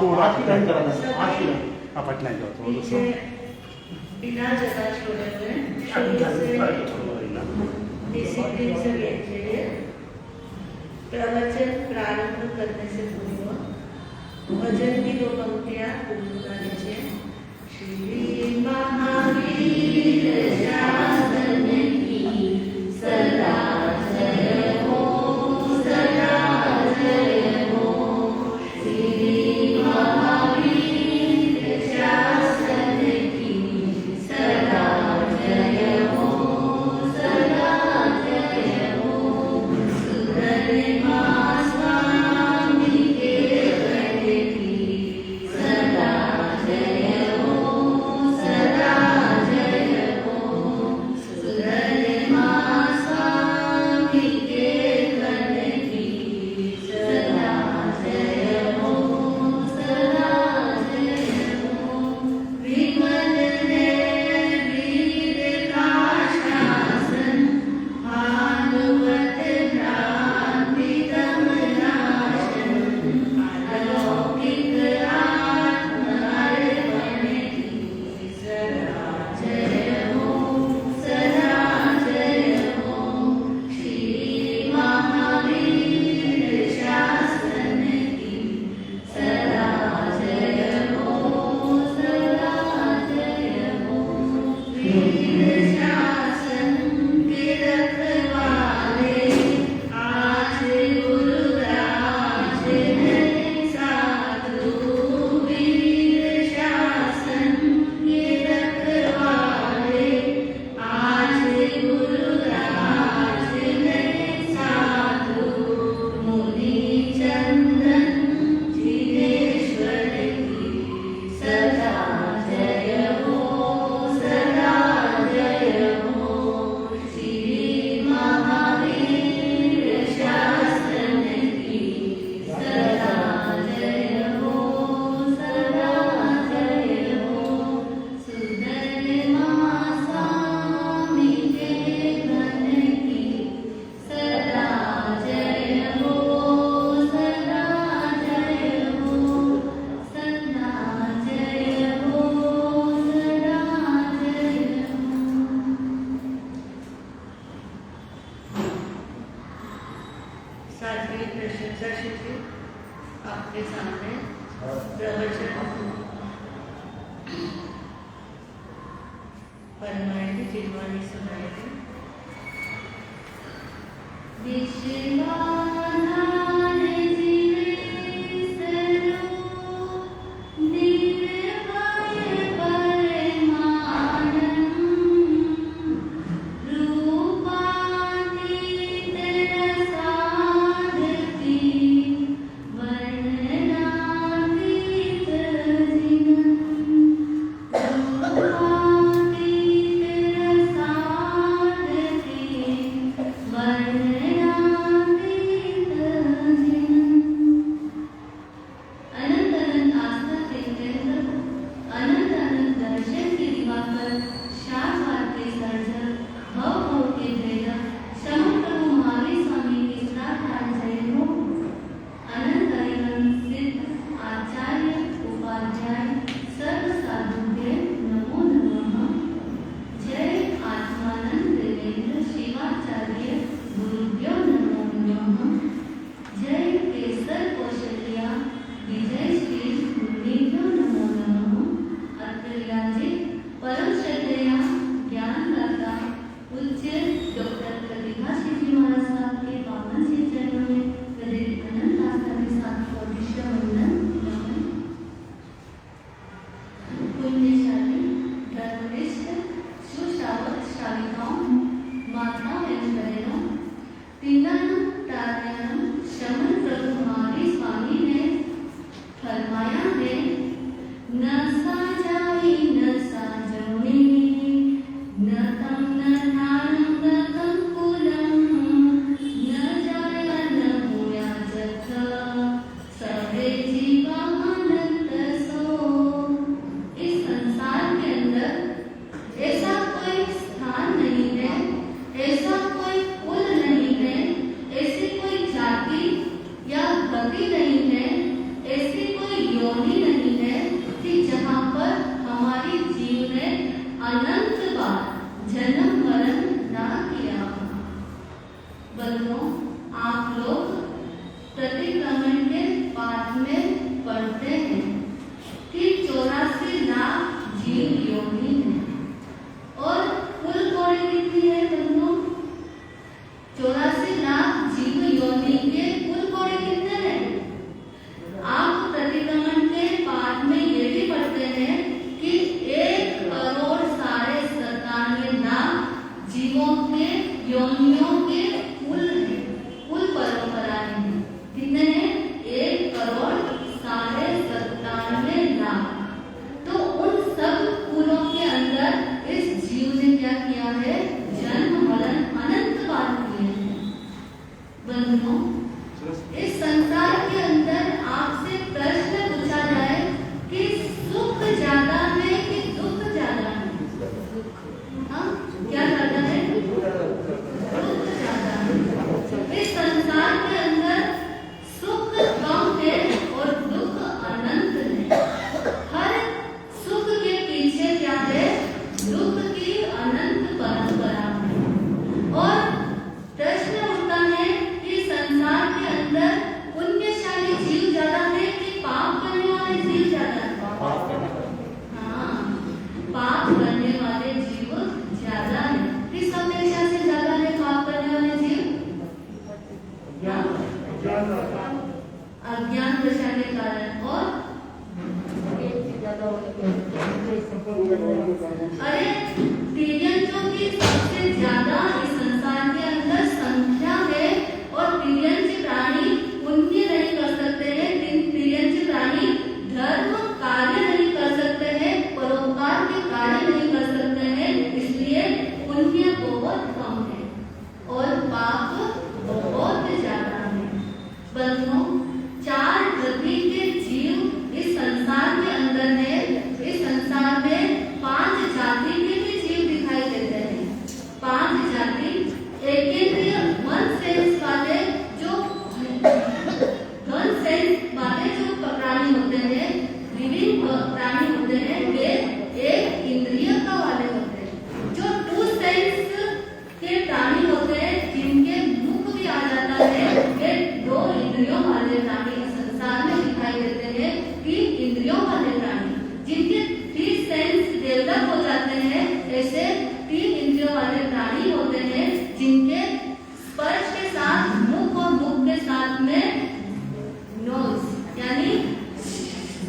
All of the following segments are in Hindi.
थोड़ा आशीर्वाद कराना है, हाँ आशीर्वाद। पटना जाओ थोड़ा नीचे बिना जगह छोड़े हुए खाली शुरू से खाली डिसिप्लिन से घेतलेले प्रवचन प्रारंभ करने से पूर्व भजन की 2 पंक्तियां गुरुदानीचे श्री महावीर शासन की सदा जय हो, सदा जय हो। श्री महावीर शासन की सदा जय हो, सदा जय हो। सुधर्मा स्वामी के गण की सदा जय हो, सदा जय हो। सुधर्मा स्वामी के गण की सदा जय हो, सदा जय हो। विमल ने वीर का शासन भानुवत भ्रांति दमनाशन अलौकिक आत्म अर्पण की सदा जय हो, सदा जय हो। श्री महावीर शासन की सदा जय हो, सदा जय हो। वीर शासन के रखवाले आज गुरुराज हैं साधु। वीर शासन के रखवाले आज गुरुराज हैं साधु। मुनि चंदन जिनेश्वर की सदा जय हो, सदा जय हो। श्री महावीर शासन की सदा जय हो, सदा जय हो। सुधर्मा स्वामी के गण की सदा जय हो, सदा जय हो। सदा जय हो, सदा जय हो। सातवीं प्रशंसा शिविर आपके सामने प्रवचन परमाणु जिनवानी सुनाएंगे। विश्वाधार जिने सरो निर्भय परमानंद रूपातीत रसादति वर्णनातीत जिन रूपातीत रसादति वर्णनातीत जीवों के योनियों के कुल हैं, कुल परंपराएं हैं। कितने हैं? 1,97,97,00,000। तो उन सब कुलों के अंदर इस जीव ने क्या किया है? जन्म मरण अनंत बार किए हैं। बंधुओं, इस संसार के अंदर आपसे प्रश्न पूछा जाए कि सुख ज्यादा है कि दुख ज्यादा है? हाँ, क्या ज्यादा है? दुख ज्यादा है। इस संसार के अंदर सुख कम है और दुख अनंत है। हर सुख के पीछे क्या है? दुख की अनंत परंपरा है। और प्रश्न उठता है कि संसार के अंदर पुण्यशाली जीव ज्यादा है कि पाप करने वाले जीव ज्यादा है? हाँ, पाप करने वाले जीव ज्यादा है। किस अपेक्षा से ज्यादा है पाप करने वाले जीव? अज्ञान दशा के कारण। और अरे तिर्यंचों की सबसे ज्यादा इस संसार के अंदर संख्या है। और तिर्यंच प्राणी पुण्य नहीं कर सकते हैं, तिर्यंच प्राणी धर्म कार्य नहीं कर सकते हैं, परोपकार के कार्य नहीं कर सकते हैं, इसलिए पुण्य बहुत कम है और पाप बहुत ज्यादा है। बंधुओं, 4 गति के जीव इस संसार के अंदर है। इस संसार में 5 जाति के भी जीव दिखाई देते हैं। 5 जाति एकेंद्रिय वन सेंस वाले जो प्राणी होते हैं, लिविंग प्राणी होते हैं, वे एक इंद्रिय का वाले होते हैं। जो 2 सेंस के प्राणी होते हैं, जिनके मुख भी आ जाता है, वे 2 इंद्रियों वाले प्राणी संसार में दिखाई देते हैं। 3 इंद्रियों वाले प्राणी जिनके 3 सेंस डेवलप हो जाते हैं, ऐसे 3 इंद्रियों वाले प्राणी होते हैं जिनके स्पर्श के साथ मुख और मुख के साथ में नोज यानी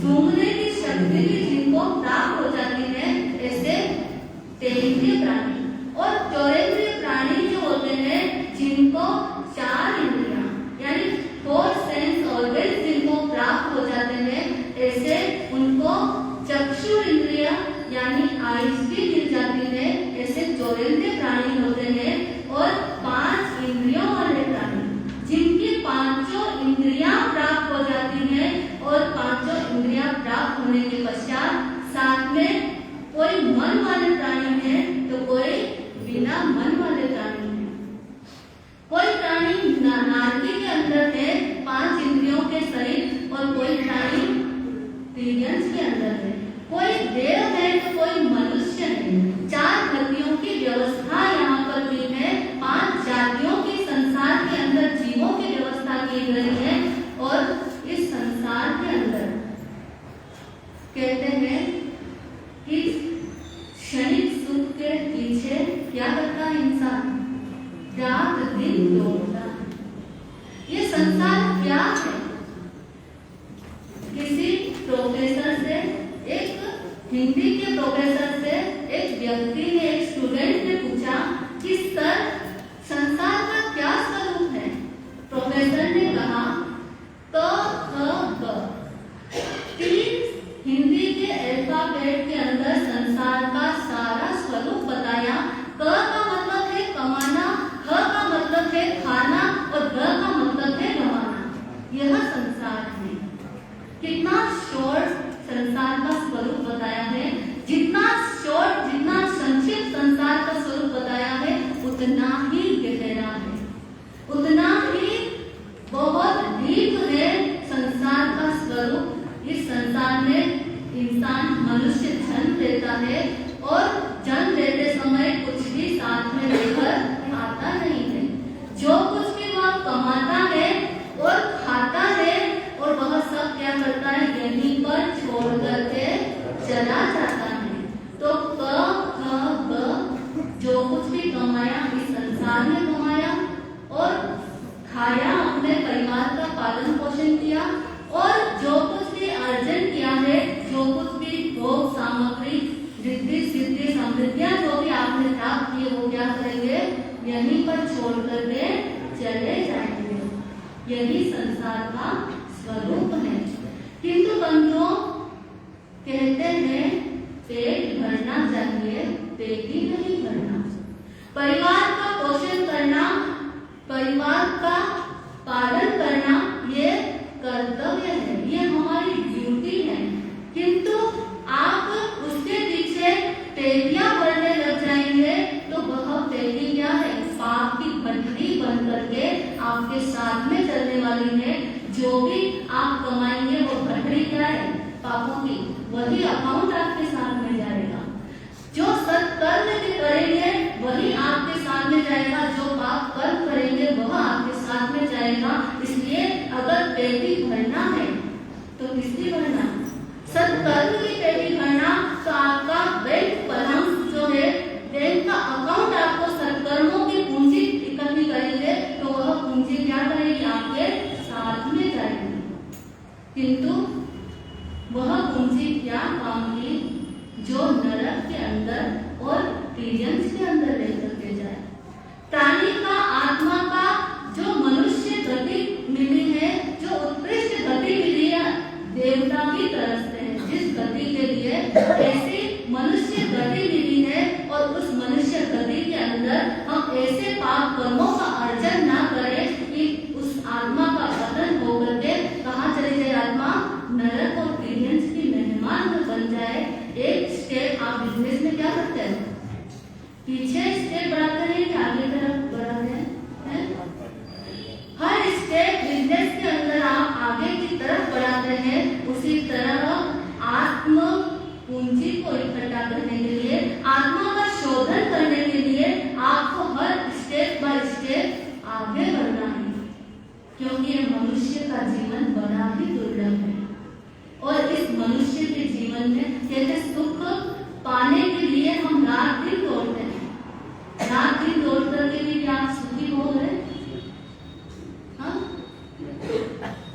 सूंघने की शक्ति भी जिनको प्राप्त हो जाती है, ऐसे 3 प्राणी। और 4 प्राणी जो होते हैं, जिनको 4 इंद्रियां यानी 4 सेंस ऑर्गन्स जिनको प्राप्त हो जाते हैं, ऐसे उनको चक्षु इंद्रिया यानी आईज भी मिल जाती है। ऐसे 4 प्राणी होते हैं। और 5 इंद्रियों वाले प्राणी जिनकी 5 इंद्रियां प्राप्त हो जाती हैं, और 5 इंद्रियां प्राप्त होने के पश्चात साथ में कोई मन वाले प्राणी है तो कोई बिना मन वाले प्राणी है। कोई प्राणी नारकी के अंदर है 5 इंद्रियों के सहित, और कोई प्राणी तिर्यंच के अंदर है। कोई देव है तो कोई मनुष्य है। 4 गतियों की व्यवस्था यहाँ पर हुई है। 5 जातियों की संसार के अंदर जीवों की व्यवस्था की गई है। और इस संसार के अंदर कहते हैं कि क्षणिक सुख के पीछे क्या करता है इंसान? रात दिन दौड़ता है। ये संसार क्या है? किसी प्रोफेसर से, एक हिंदी के प्रोफेसर से एक व्यक्ति ने, एक स्टूडेंट ने पूछा कि सर संसार का क्या स्वरूप है? प्रोफेसर ने कहा तो 3 हिंदी के अल्फाबेट के अंदर संसार का सारा स्वरूप बताया। क का मतलब है कमाना, ख का मतलब है खाना, और ग का मतलब है गवाना। यह संसार है। कितना शॉर्ट संसार का स्वरूप बताया है। जितना शॉर्ट, जितना संक्षिप्त संसार का स्वरूप बताया है, उतना ही गहरा है, उतना ही बहुत डीप है संसार का स्वरूप। इस संसार में इंसान, मनुष्य जन्म लेता है, और जन्म लेते समय कुछ भी साथ में लेकर आता नहीं है। जो कुछ भी वह कमाता है और खाता है, और वह सब क्या करता है? यहीं पर छोड़ करके चला जाता है। तो क ख ग जो कुछ भी कमाया इस संसार में कमाया, और खाया, अपने परिवार का पालन पोषण किया, और जो कुछ भी अर्जन किया है, जो कुछ भी भोग सामग्री, रिद्धि सिद्धि समृद्धियां जो भी आपने प्राप्त की, वो क्या करेगा? यहीं पर छोड़ करके चले जाएंगे। यही संसार का स्वरूप है। किंतु बंधुओं कहते हैं पेट भरना चाहिए, पेट ही नहीं भरना। परिवार का पोषण करना, परिवार का पालन करना ये कर्तव्य है, ये हमारी ड्यूटी है। किंतु आप उसके पीछे पेटियां भरने लग जाएंगे तो वह पेटी क्या है? पाप की भट्टी बन करके आपके साथ में चलने वाली है। जो भी आप कमाएंगे वो भट्टी क्या है? पापों की, वही अकाउंट आपके साथ में जाएगा। जो सत्कर्म भी करेंगे वही आपके साथ में जाएगा, जो पाप कर्म करेंगे वह आपके साथ में जाएगा। इसलिए अगर पेटी भरना है तो किसकी भरना? सत्कर्म की पेटी भरना। तो आपका बैंक बैलेंस जो है, बैंक का अकाउंट आपको सत्कर्मों की पूंजी इकट्ठी करेंगे तो वह पूंजी क्या करेगी? आपके साथ में जाएगी। किंतु वह पूंजी क्या काम की? जो नरक के अंदर और पीरियंस के अंदर ले करके जाए। प्राणी का, आत्मा का जो मनुष्य गति मिली है, जो उत्कृष्ट गति मिली है, देवता की तरफ से है। जिस गति के लिए ऐसी मनुष्य गति मिली है और उस मनुष्य गति के अंदर हम ऐसे पाप कर्मों का अर्जन ना करें कि उस आत्मा का पतन होकर के कहाँ चली जाए? आत्मा नरक और पीरियंस की मेहमान बन जाए। एक स्टेप आप बिजनेस में क्या करते हैं? पीछे स्टेप बढ़ाते हैं कि आगे तरफ बढ़ाते हैं? हर स्टेप बिजनेस के अंदर आप आगे की तरफ बढ़ाते हैं। उसी तरह आत्म पूंजी को इकट्ठा करने के लिए, आत्मा का शोधन करने के लिए आपको हर स्टेप बाय स्टेप आगे बढ़ना है। क्योंकि ये मनुष्य का जीवन बड़ा ही दुर्लभ है और इस मनुष्य के जीवन में कहते सुख पाने के लिए हम रात दिन दौड़ते हैं। रात दिन दौड़ करके भी क्या आप सुखी हो गए? हाँ?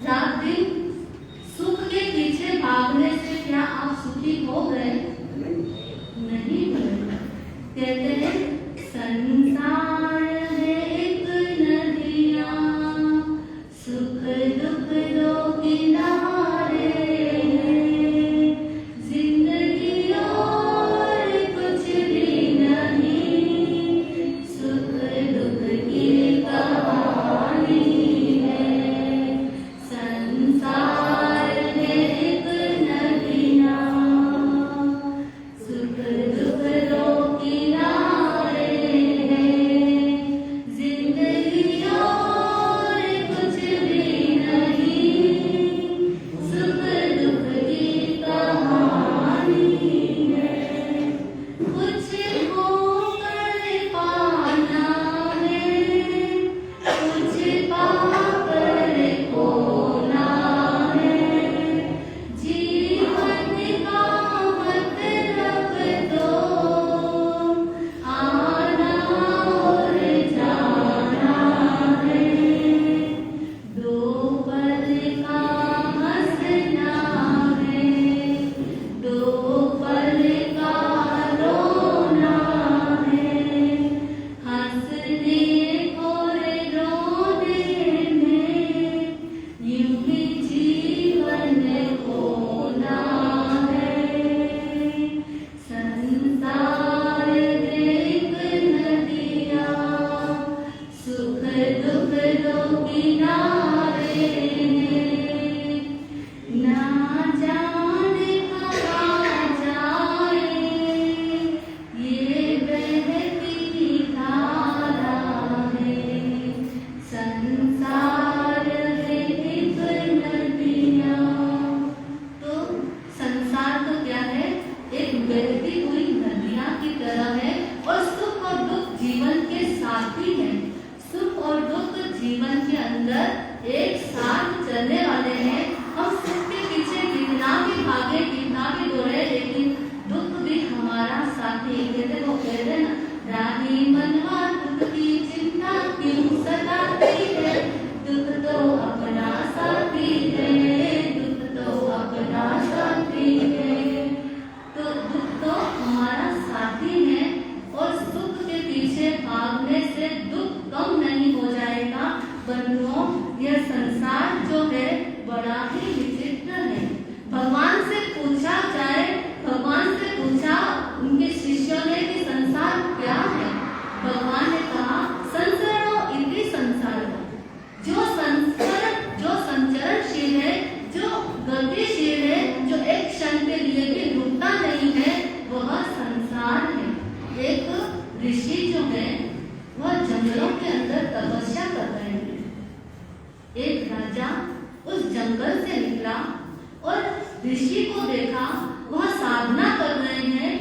रात दिन सुख के पीछे भागने से क्या आप सुखी हो गए? नहीं हुए। कहते हैं संसार है एक नदिया, सुख दुख दो किनारे, जिंदगी और कुछ भी नहीं, सुख दुख की कहानी है। संसार है एक नदिया, सुख दुख दो किनारे, जिंदगी और कुछ भी नहीं, सुख दुख की कहानी है। कुछ होकर पाना है, कुछ पाकर खोना है, जीवन का मतलब तो आना और जाना है। दो पल का हंसना है, दो पल का रोना है, हंसने और रोने में यूं ही जीवन खोना है। संसार एक नदिया, सुख दुख दो किनारे, ना जाने कहाँ जाए ये बहती धारा है। संसार है एक नदिया। तो संसार तो क्या है? एक बहती हुई नदियाँ की तरह है और सुख और दुख जीवन के साथी हैं। सुख और दुख जीवन के अंदर एक साथ चलने वाले हैं। हम सुख के पीछे कितना भी भागे, कितना भी दौड़े, लेकिन दुख भी हमारा साथी। कहते ना, राही मनवा दुख की चिंता क्यों सताती है, दुख तो अपना साथी है, दुख तो अपना साथी है। तो दुख तो हमारा साथी है और सुख के पीछे भागने से दुख कम नहीं हो जाएगा। बंधुओं, यह संसार जो है बड़ा ही विचित्र है। भगवान से पूछा उनके शिष्यों ने कि संसार क्या है। भगवान ने कहा, संसरणो इति संसारो, जो संचरणशील है, जो गतिशील है, जो एक क्षण के लिए भी रुकता नहीं है, वह संसार है। एक ऋषि जो है वह जंगलों के अंदर तपस्या कर रहे हैं। एक राजा उस जंगल से निकला और ऋषि को देखा, वह साधना कर रहे हैं,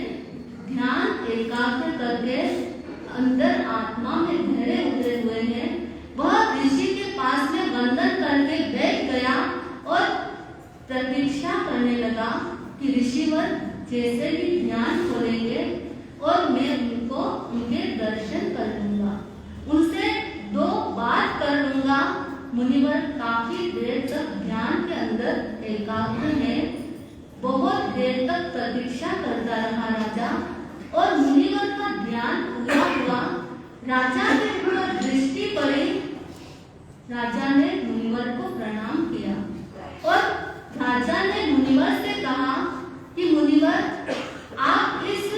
ध्यान एकाग्र करके अंदर आत्मा में गहरे उतरे हुए हैं। वह ऋषि के पास में वंदन करके बैठ गया और प्रतीक्षा करने लगा कि ऋषिवर जैसे भी ध्यान खोलेंगे और मैं उनके दर्शन कर लूंगा, उनसे 2 बात कर लूंगा। मुनिवर काफी देर तक ध्यान के अंदर एकाग्र है। बहुत देर तक प्रतीक्षा करता रहा राजा, और मुनिवर का ध्यान पूरा हुआ। राजा के ऊपर दृष्टि पड़ी। राजा ने मुनिवर को प्रणाम किया और राजा ने मुनिवर से कहा कि मुनिवर, आप इस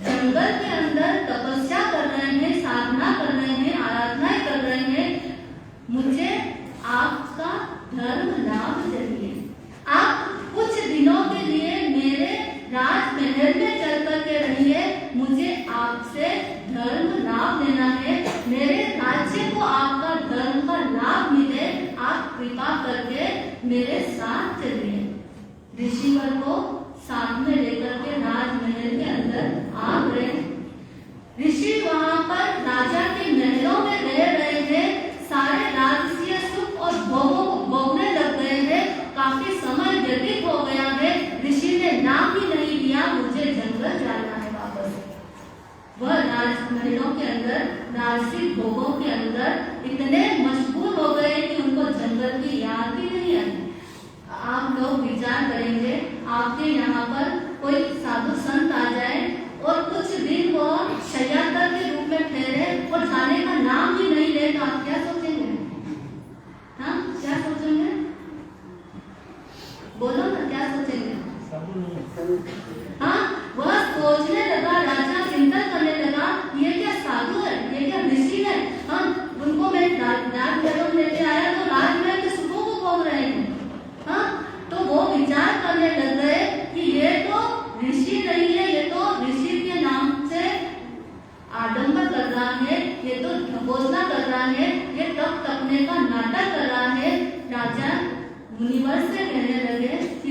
जंगल के अंदर तपस्या कर रहे हैं, साधना कर रहे हैं, आराधना कर रहे हैं, मुझे आपका धर्म लाभ चाहिए। आप कुछ दिनों के लिए मेरे राजमहल में चल करके रहिए, मुझे आपसे धर्म लाभ लेना है, मेरे राज्य को आपका धर्म का लाभ मिले, आप कृपा करके मेरे साथ चलिए। ऋषिवर को साथ में लेकर के राजमहल के अंदर आ गए। ऋषि वहां पर राजा के महलों में रह रहे थे। सारे राजसीय सुख और भोगों को भोगने लग गए हैं। काफी समय व्यतीत हो गया है। ऋषि ने नाम ही नहीं लिया, मुझे जंगल जाना है वापस। वह राजमहलों के अंदर, राजसी भोगों के अंदर इतने मशगूल हो गए कि उनको जंगल की याद ही नहीं आई। आप लोग विचार करेंगे, आपके यहाँ पर कोई साधु संत आ जाए और कुछ दिन वो शय्याकर के रूप में ठहरे और जाने का नाम ही नहीं ले, तो आप क्या सोचेंगे? हाँ, क्या सोचेंगे? बोलो ना, क्या सोचेंगे? हाँ, वह सोचने लगा, राजा चिंतन करने लगा, ये क्या साधु है, ये क्या ऋषि है। हाँ, उनको मैं राजमहल में लेके आया तो राजमहल के सुखों को भोग रहे हैं। हाँ, तो वो विचार करने लग गए कि ये तो ऋषि नहीं है, ये तो ऋषि के नाम से आडंबर कर रहा है, ये तो घोषणा कर रहा है, ये तप तपने का नाटक कर रहा है। राजा मुनिवर से कहने लगे कि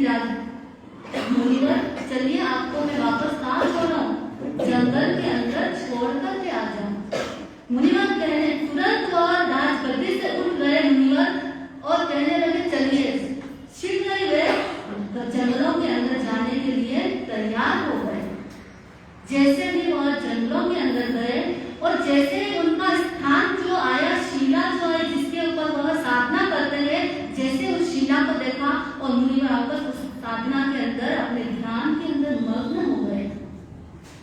मुनिवर, चलिए आपको मैं वापस कहाँ छोड़ूं? जंगल के अंदर छोड़ करके आ जाऊं। मुनिवर कहने तुरंत और राजगद्दी से उठ गए मुनिवर और कहने लगे, चलिए। शीघ्र ही वे जंगलों के अंदर जाने के लिए तैयार हो गए। जैसे भी वह जंगलों के अंदर गए और जैसे ही उनका स्थान जो आया, शिला जो है जिसके ऊपर वह साधना करते हैं, जैसे उस शिला को देखा और मुनिवर आकर उस साधना के अंदर अपने ध्यान के अंदर मग्न हो गए।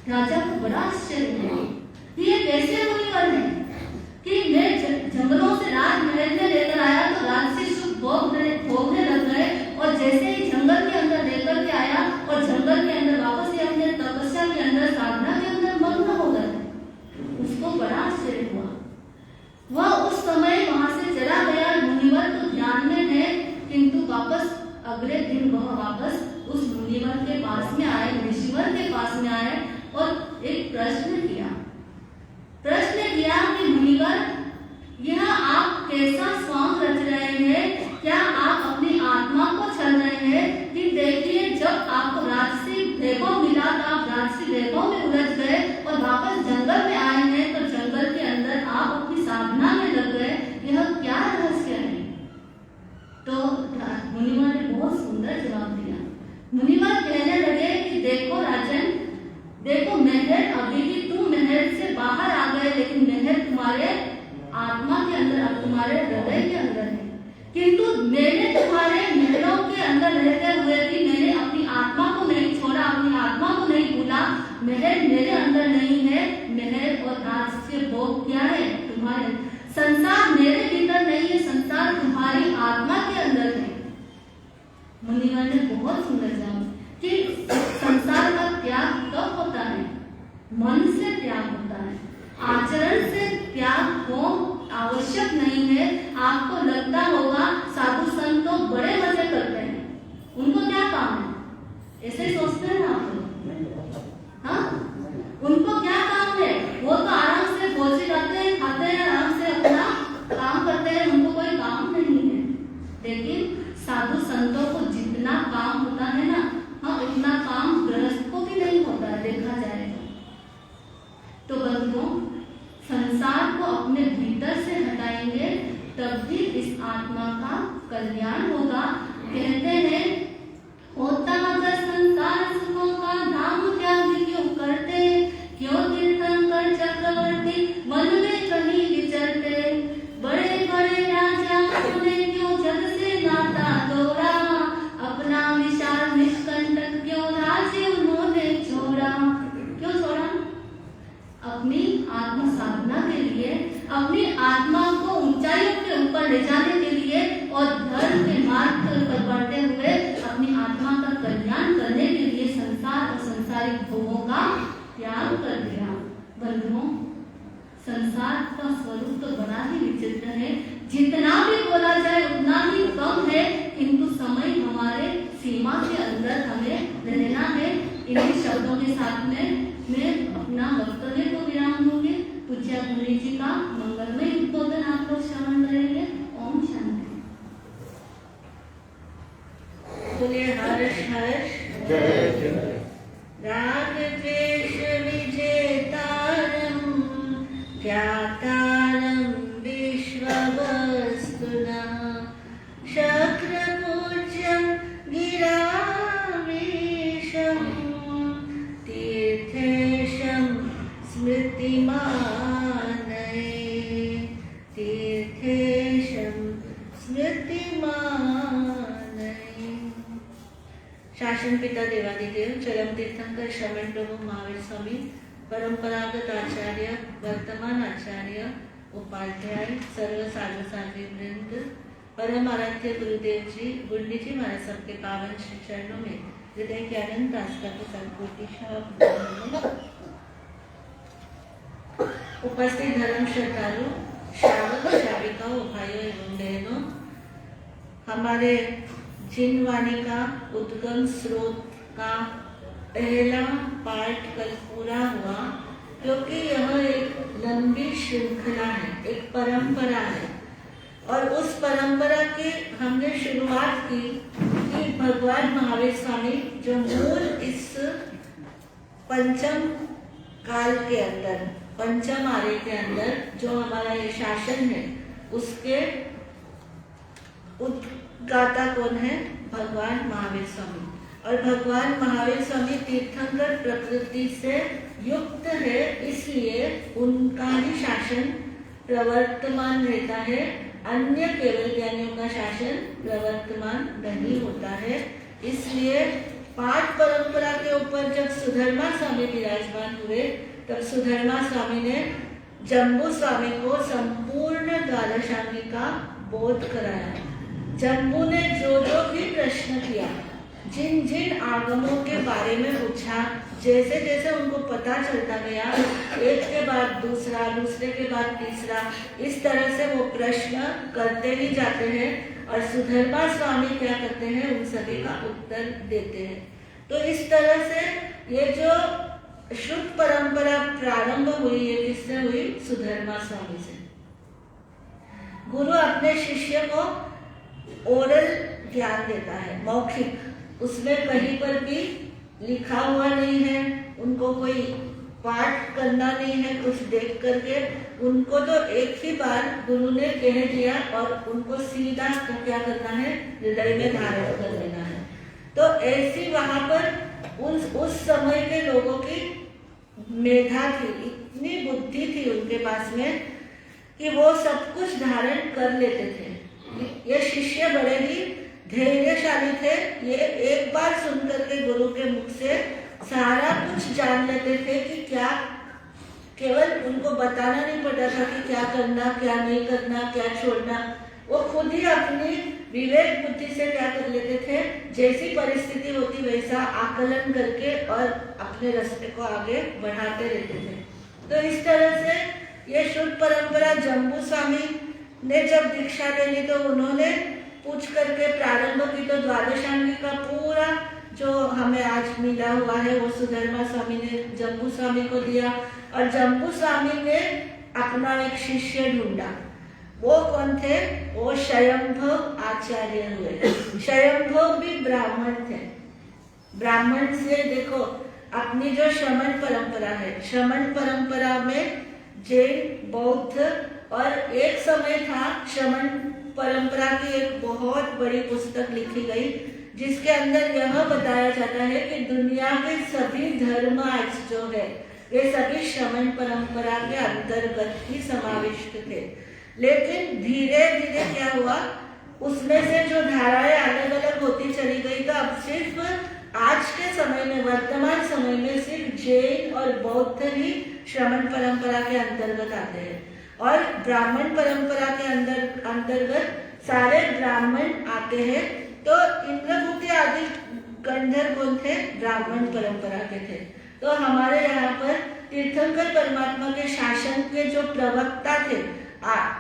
राजा को बड़ा आश्चर्य हुआ, ये कैसे मुनिवर है कि मैं जंगलों से राजमहल में लेकर आया तो राजसी सुख भोगने लग गए, और जैसे ही जंगल के अंदर लेकर के आया और जंगल के अंदर वापस से अपने तपस्या के अंदर, साधना के अंदर मग्न हो गए। उसको बड़ा आश्चर्य हुआ। वह उस समय वहां से चला गया। मुनिवर तो ध्यान में है, किंतु वापस अगले दिन वह वापस उस मुनिवर के पास में आए, ऋषिवर के पास में आए और एक प्रश्न किया कि मुनिवर, यह आप कैसा स्वांग रच रहे हैं? क्या आप अपनी आत्मा को छल रहे हैं? कि देखिए, जब आपको राजसी वैभव मिला तो आप राजसी वैभव में उलझ गए और वापस जंगल में आए हैं, तो जंगल के अंदर आप अपनी साधना में लग गए। यह क्या रहस्य है? तो मुनिवर ने बहुत सुंदर जवाब दिया। मुनिवर कहने लगे कि देखो राजन, देखो महल, अभी भी तुम महल से बाहर आ गए, लेकिन महल तुम्हारे आत्मा के अंदर, तुम्हारे हृदय के अंदर है। किंतु मैंने तुम्हारे महलों के अंदर रहते हुए भी मैंने अपनी आत्मा को नहीं छोड़ा, अपनी आत्मा को नहीं भूला। महल मेरे अंदर नहीं है, महल और राज के भोग क्या है? तुम्हारे संसार मेरे भीतर नहीं है, संसार तुम्हारी आत्मा के अंदर है। मुनिवर ने बहुत सुंदर जवाब कि संसार का त्याग कब होता है? मन से त्याग होता है, आचरण से त्याग हो आवश्यक नहीं है। आपको लगता होगा साधु संत तो बड़े मजे करते हैं, उनको क्या काम है? ऐसे ही सोचते हैं ना आप लोग? हाँ, उनको क्या काम है? वो तो आराम से भोजी करते हैं, खाते हैं, आराम से अपना काम करते हैं, उनको कोई काम नहीं है। लेकिन साधु संतों को जितना काम होता है ना, हाँ, उतना काम गृहस्थ को भी नहीं होता है, देखा जाए तो। बंधुओं, संसार को अपने भीतर से हटाएंगे तब भी इस आत्मा का कल्याण होगा। कहते हैं, होता अगर संसार सुखों का धाम त्याग क्यों करते, क्यों तीर्थंकर चक्रवर्ती वन में कहीं विचरते, बड़े बड़े राजाओं ने क्यों जग से नाता तोड़ा, अपना विशाल निष्कंटक क्यों राज्य उन्होंने छोड़ा। क्यों छोड़ा? अपनी आत्म साधना के लिए, अपनी आत्मा को ऊंचाइयों के ऊपर ले जाने के लिए और धर्म के मार्ग पर बढ़ते हुए अपनी आत्मा का कल्याण करने के लिए संसार और संसारिक भोगों का त्याग कर दिया। बंधुओं, संसार का स्वरूप तो बड़ा ही विचित्र है, जितना भी बोला जाए उतना ही कम है, किंतु समय हमारे सीमा के अंदर हमें रहना है। इन्हीं शब्दों के साथ में मैं अपना वक्तव्य को विराम दूंगी। पूज्य मुनि जी का मंगलमय उद्बोधन आप लोग श्रवण करेंगे। ओम शांति। बोले हर्ष हर्ष राग द्वेष विजेतारं ज्ञातारं विश्ववस्तुनः शक्रपूज्यं गिरामीशं तीर्थेशं स्मृतिमानये तीर्थेशं स्मृतिमानये। शासन पिता देवादिदेव चरम तीर्थंकर श्रवण प्रभु महावीर स्वामी परंपरागत आचार्य वर्तमान आचार्य उपाध्याय सर्व साधु साध्वी वृंद परम आराध्य गुरुदेव जी गुंडी जी महाराज सबके पावन श्री चरणों में हृदय के अनंत आस्था के संपूर्ण उपस्थित धर्म श्रद्धालु श्रावक श्राविकाओं भाइयों एवं बहनों, हमारे जिन वाणी का उद्गम स्रोत का पहला पाठ कल पूरा हुआ, क्योंकि यह एक लंबी श्रृंखला है, एक परंपरा है। और उस परंपरा की हमने शुरुआत की कि भगवान महावीर स्वामी जो मूल इस पंचम काल के अंदर, पंचम आर्य के अंदर जो हमारा ये शासन है, उसके उद्गाता कौन है? भगवान महावीर स्वामी। और भगवान महावीर स्वामी तीर्थंकर प्रकृति से युक्त है, इसलिए उनका ही शासन प्रवर्तमान रहता है। अन्य केवल ज्ञानियों का शासन प्रवर्तमान नहीं होता है। इसलिए पाठ परंपरा के ऊपर जब सुधर्मा स्वामी विराजमान हुए, तब सुधर्मा स्वामी ने जम्बू स्वामी को संपूर्ण द्वादशांगी का बोध कराया। जम्बू ने जो जो भी प्रश्न किया, जिन जिन आगमों के बारे में पूछा, जैसे जैसे उनको पता चलता गया, एक के बाद दूसरा, दूसरे के बाद तीसरा, इस तरह से वो प्रश्न करते ही जाते हैं और सुधर्मा स्वामी क्या करते हैं? उन सभी का उत्तर देते हैं। तो इस तरह से ये जो शुद्ध परंपरा प्रारंभ हुई, ये किससे हुई? सुधर्मा स्वामी से। गुरु अपने शिष्य को ओरल ज्ञान देता है, मौखिक, उसमें कहीं पर भी लिखा हुआ नहीं है, उनको कोई पाठ करना नहीं है कुछ देख करके। उनको तो एक ही बार गुरु ने कह दिया और उनको सीधा क्या करना है? हृदय में धारण कर लेना है। तो ऐसी वहां पर उस समय के लोगों की मेधा थी, इतनी बुद्धि थी उनके पास में कि वो सब कुछ धारण कर लेते थे। ये शिष्य बड़े ही धैर्यशाली थे। ये एक बार सुनकर के गुरु के मुख से सारा कुछ जान लेते थे कि क्या केवल उनको बताना नहीं पड़ता था कि क्या करना, क्या नहीं करना, क्या छोड़ना। वो खुद ही अपनी विवेक बुद्धि से क्या कर लेते थे, जैसी परिस्थिति होती वैसा आकलन करके और अपने रास्ते को आगे बढ़ाते रहते थे। तो इस तरह से ये शुद्ध परंपरा जम्बू स्वामी ने जब दीक्षा ले ली तो उन्होंने पूछ करके प्रारंभ की तो द्वादशांगी का पूरा जो हमें आज मिला हुआ है वो सुधर्मा स्वामी ने जम्बू स्वामी को दिया, और जम्बू स्वामी ने अपना एक शिष्य ढूंढा। वो कौन थे? वो स्वयंभव आचार्य हुए। स्वयंभव भी ब्राह्मण थे। ब्राह्मण से देखो अपनी जो श्रमण परंपरा है, श्रमण परंपरा में जैन, बौद्ध और एक समय था श्रमण परंपरा की एक बहुत बड़ी पुस्तक लिखी गई जिसके अंदर यह बताया जाता है कि दुनिया के सभी धर्म आज जो है वे सभी श्रमण परंपरा के अंतर्गत ही समाविष्ट थे। लेकिन धीरे धीरे क्या हुआ, उसमें से जो धाराएं अलग अलग होती चली गई, तो अब सिर्फ आज के समय में, वर्तमान समय में सिर्फ जैन और बौद्ध ही श्रमण परंपरा के अंतर्गत आते हैं, और ब्राह्मण परंपरा के अंतर्गत सारे ब्राह्मण आते हैं। तो इंद्रभूति आदि गंधर्व कौन थे? ब्राह्मण परंपरा के थे। तो हमारे यहाँ पर तीर्थंकर परमात्मा के शासन के जो प्रवक्ता थे,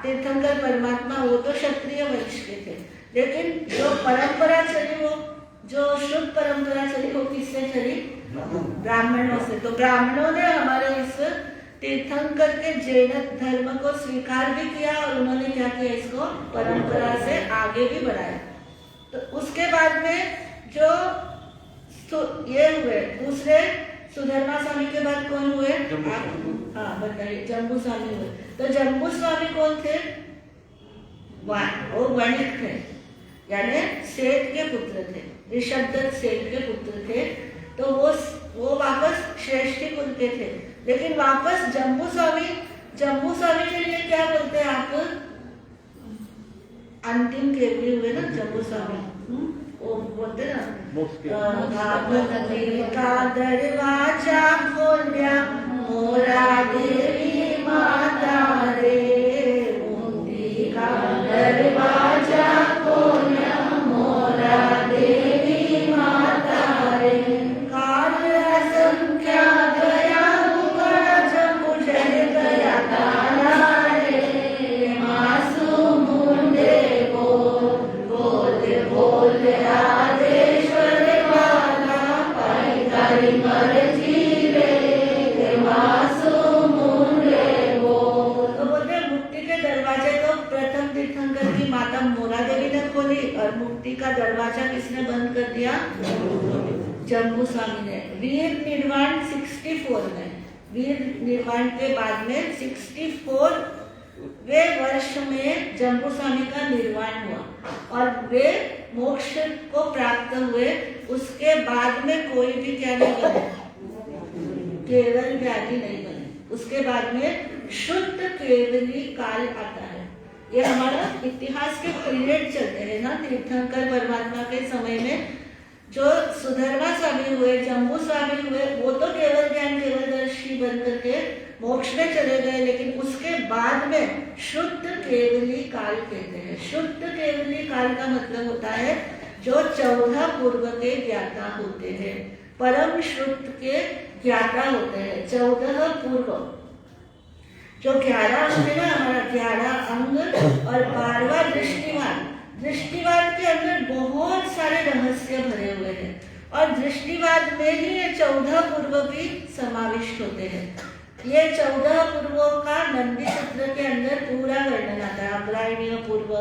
तीर्थंकर परमात्मा वो तो क्षत्रिय वंश के थे, लेकिन जो परंपरा चली, वो जो शुद्ध परंपरा चली, वो किससे चली? ब्राह्मणों से। तो ब्राह्मणों ने हमारे इस तीर्थंकर के जैन धर्म को स्वीकार भी किया और उन्होंने क्या किया, इसको परंपरा से आगे भी बढ़ाया। तो उसके बाद में जो ये हुए दूसरे सुधर्मा स्वामी के बाद कौन हुए? हाँ बताइए। जम्बू स्वामी हुए। तो जम्बू स्वामी कौन थे? वो वणिक थे, यानी सेठ के पुत्र थे, ऋषभदत्त सेठ के पुत्र थे। तो वो वापस श्रेष्ठी कुल के थे, लेकिन वापस जम्बू स्वामी के लिए क्या बोलते हैं आप? अंतिम केवली हुए ना जम्बू स्वामी, वो बोलते ना का दरवाजा खोलिया मोरा देवी माता रे, मुक्ति का दरवाजा खोलिया मोरा देवी माता रे, काल असंख्या गया मुकड़ा जम्बू जल गया तारा रे, मासू मुंडे बोल आदेश्वर वाला पाई मर्जी रे, मासू मुंडे बोल। तो बोलते मुक्ति के दरवाजे तो प्रथम तीर्थंकर की माता मोरा देवी ने खोली, और मुक्ति का दरवाजा किसने बंद कर दिया? जम्बू स्वामी ने। वीर निर्वाण 64 में, वीर निर्वाण के बाद में 64वें वर्ष में जम्बू स्वामी का निर्वाण हुआ और वे मोक्ष को प्राप्त हुए। उसके बाद में कोई भी क्या नहीं बने, केवल व्याधि नहीं बने। उसके बाद में शुद्ध केवली काल आता है। ये हमारा इतिहास के पीरियड चलते हैं ना। तीर्थंकर परमात्मा के समय में जो सुधर्मा स्वामी हुए, जम्बू स्वामी हुए, वो तो केवल ज्ञान केवलदर्शी बन करके मोक्ष में चले गए, लेकिन उसके बाद में शुद्ध केवली काल कहते हैं। शुद्ध केवली काल का मतलब होता है जो 14 पूर्व के ज्ञाता होते हैं, परम शुद्ध के ज्ञाता होते हैं। 14 पूर्व जो 11 अंग है ना, हमारा 11 अंग और 12वां दृष्टिवाद। दृष्टिवाद के अंदर बहुत सारे रहस्य भरे हुए हैं, और दृष्टिवाद में ही ये 14 पूर्व भी समाविष्ट होते हैं। ये 14 पूर्वों का नंदी सूत्र के अंदर पूरा वर्णन आता है। अग्रायणीय पूर्व,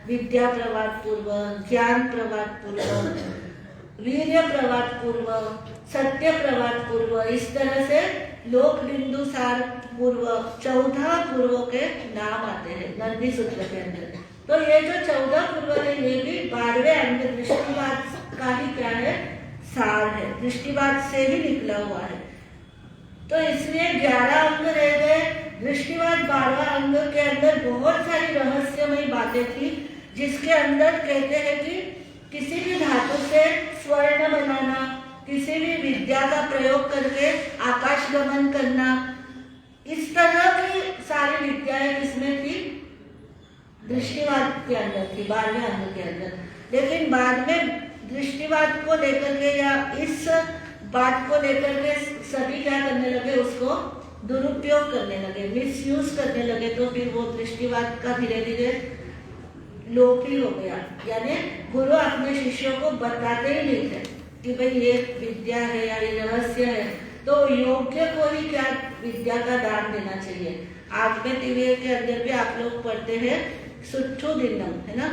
विद्या प्रवाद पूर्व, ज्ञान प्रवाद पूर्व, वीर्य प्रवाद पूर्व, सत्य प्रवाद पूर्व, इस तरह से लोक बिंदु सार पूर्व 14 पूर्वों के नाम आते हैं नंदी सूत्र के अंदर। तो ये जो 14 पूर्व है ये भी 12वें अंग दृष्टिवाद का ही क्या है, सार है, दृष्टिवाद से ही निकला हुआ है। तो इसलिए 11 अंग रह गए। दृष्टिवाद 12वां अंग के अंदर बहुत सारी रहस्यमयी बातें थी, जिसके अंदर कहते हैं कि किसी भी धातु से स्वर्ण बनाना, किसी भी विद्या का प्रयोग करके आकाश गमन करना, इस तरह की सारी विद्याएं किसमें थी? दृष्टिवाद के अंदर थी, 12वें अंग के अंदर। लेकिन बाद में दृष्टिवाद को लेकर के या इस बात को लेकर के सभी क्या करने लगे, उसको दुरुपयोग करने लगे, मिसयूज करने लगे। तो फिर वो दृष्टिवाद का धीरे धीरे लोप ही हो गया। यानी गुरु अपने शिष्यों को बताते ही नहीं थे कि भाई ये विद्या है या ये रहस्य है, तो योग्य को ही क्या विद्या का दान देना चाहिए। आज में टीवी के अंदर भी आप लोग पढ़ते हैं सुट्ठू दिनम, है ना,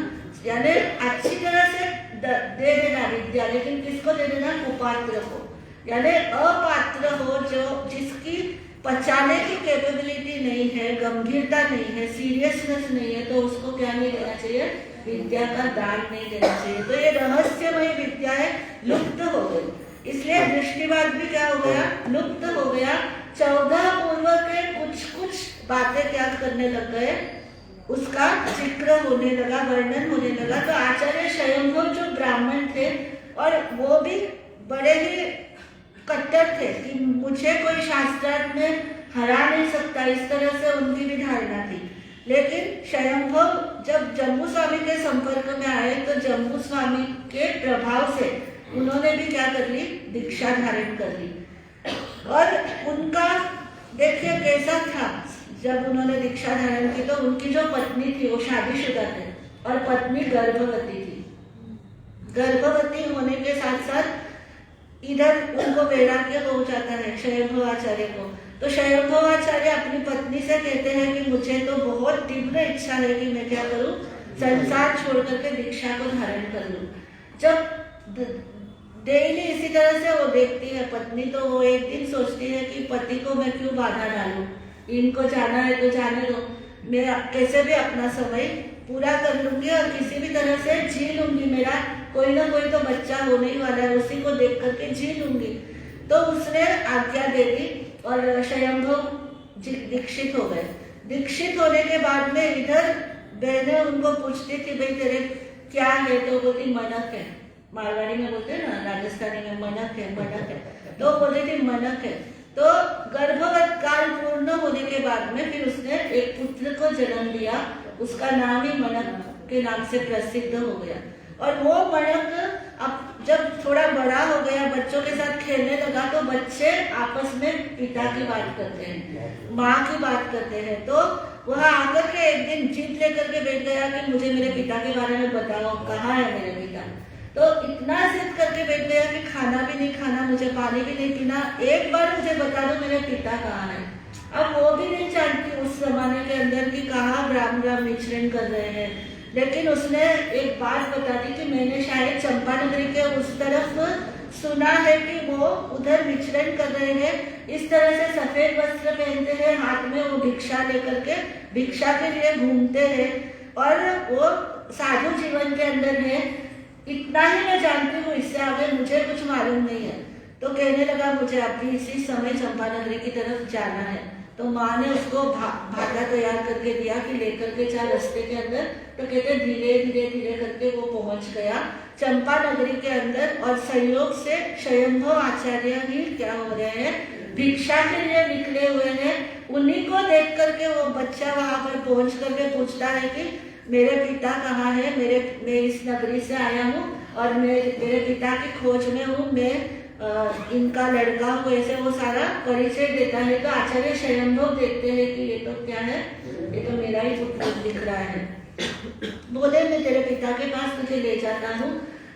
यानी अच्छी तरह से दे देना विद्या, लेकिन किसको दे देना? कुपात्र को, यानी अपात्र हो, जो जिसकी पचाने की कैपेबिलिटी नहीं है, गंभीरता नहीं है, सीरियसनेस नहीं है, तो उसको क्या नहीं देना चाहिए? विद्या का दान नहीं देना चाहिए। तो ये रहस्यमय विद्याएं लुप्त हो गई। इसलिए दृष्टिवाद भी क्या हो गया? लुप्त हो गया। 14 पूर्व के कुछ बातें क्या करने लग गए, उसका जिक्र होने लगा, वर्णन होने लगा। तो आचार्य स्वयंभुव जो ब्राह्मण थे, और वो भी बड़े ही कट्टर थे कि मुझे कोई शास्त्रार्थ में हरा नहीं सकता, इस तरह से उनकी भी धारणा थी। लेकिन स्वयंभुव जब जम्बू स्वामी के संपर्क में आए, तो जम्बू स्वामी के प्रभाव से उन्होंने भी क्या कर ली? दीक्षा धारण कर ली। और उनका देखिए कैसा था, जब उन्होंने दीक्षा धारण की तो उनकी जो पत्नी थी वो शादीशुदा थे, और पत्नी गर्भवती थी। गर्भवती होने के साथ साथ इधर उनको वैराग्य हो जाता है स्वयंभुव आचार्य को। तो स्वयंभुव आचार्य अपनी पत्नी से कहते हैं कि मुझे तो बहुत तीव्र इच्छा है कि मैं क्या करूं, संसार छोड़ करके दीक्षा को धारण कर लूं। जब डेली इसी तरह से वो देखती है पत्नी, तो वो एक दिन सोचती है कि पति को मैं क्यों बाधा डालूं, इनको जाना है तो जाने दो, मैं कैसे भी अपना समय पूरा कर लूंगी और किसी भी तरह से जी लूंगी, मेरा कोई ना कोई तो बच्चा होने ही वाला है, उसी को देख करके जी लूंगी। तो उसने आज्ञा दे दी और स्वयंभुव दीक्षित हो गए। दीक्षित होने के बाद में इधर बहनें उनको पूछती थी भाई तेरे क्या है, तो बोलती मनक है। मारवाड़ी में बोलते हैं ना, राजस्थानी में मनक है, मनक है, तो बोलती थी मनक है। तो गर्भवत काल पूर्ण होने के बाद में फिर उसने एक पुत्र को जन्म दिया, उसका नाम ही मनक के नाम से प्रसिद्ध हो गया। और वो मनक अब जब थोड़ा बड़ा हो गया, बच्चों के साथ खेलने लगा, तो बच्चे आपस में पिता की बात करते हैं, माँ की बात करते हैं। तो वह आकर के एक दिन जीत लेकर के बैठ गया कि मुझे मेरे पिता के बारे में बताओ, कहाँ है मेरे पिता। तो इतना जिद करके बैठ गया कि खाना भी नहीं खाना, मुझे पानी भी नहीं पीना, एक बार मुझे बता दो मेरे पिता कहाँ है। अब वो भी नहीं जानती उस जमाने के अंदर कि कहाँ ब्राह्मण विचरण कर रहे हैं। लेकिन उसने एक बात बता दी कि मैंने शायद चंपानगरी के उस तरफ सुना है कि वो उधर विचरण कर रहे हैं, इस तरह से सफेद वस्त्र पहनते हैं, हाथ में वो भिक्षा लेकर के भिक्षा के लिए घूमते हैं, और वो साधु जीवन के अंदर है। इतना ही मैं जानती हूँ, इससे आगे मुझे कुछ मालूम नहीं है। तो कहने लगा मुझे अभी इसी समय चंपानगरी की तरफ जाना है। तो माँ ने उसको भाटा तैयार करके दिया कि लेकर के जा रास्ते के अंदर। तो कहते धीरे धीरे धीरे करके वो पहुंच गया चंपानगरी के अंदर, और संयोग से स्वयंभुव आचार्य ही क्या हो रहे हैं, भिक्षा के लिए निकले हुए हैं। उन्हीं को देख करके वो बच्चा वहां पर पहुंच करके पूछता है कि मेरे पिता कहाँ है, मैं इस नगरी से आया हूँ और मैं मेरे पिता की खोज में हूँ, मैं इनका लड़का हूँ, ऐसे वो सारा परिचय देता है। तो आचार्य स्वयंभुव देखते हैं कि ये तो क्या है, ये तो मेरा ही पुत्र दिख रहा है। बोले मैं तेरे पिता के पास तुझे ले जाता हूँ,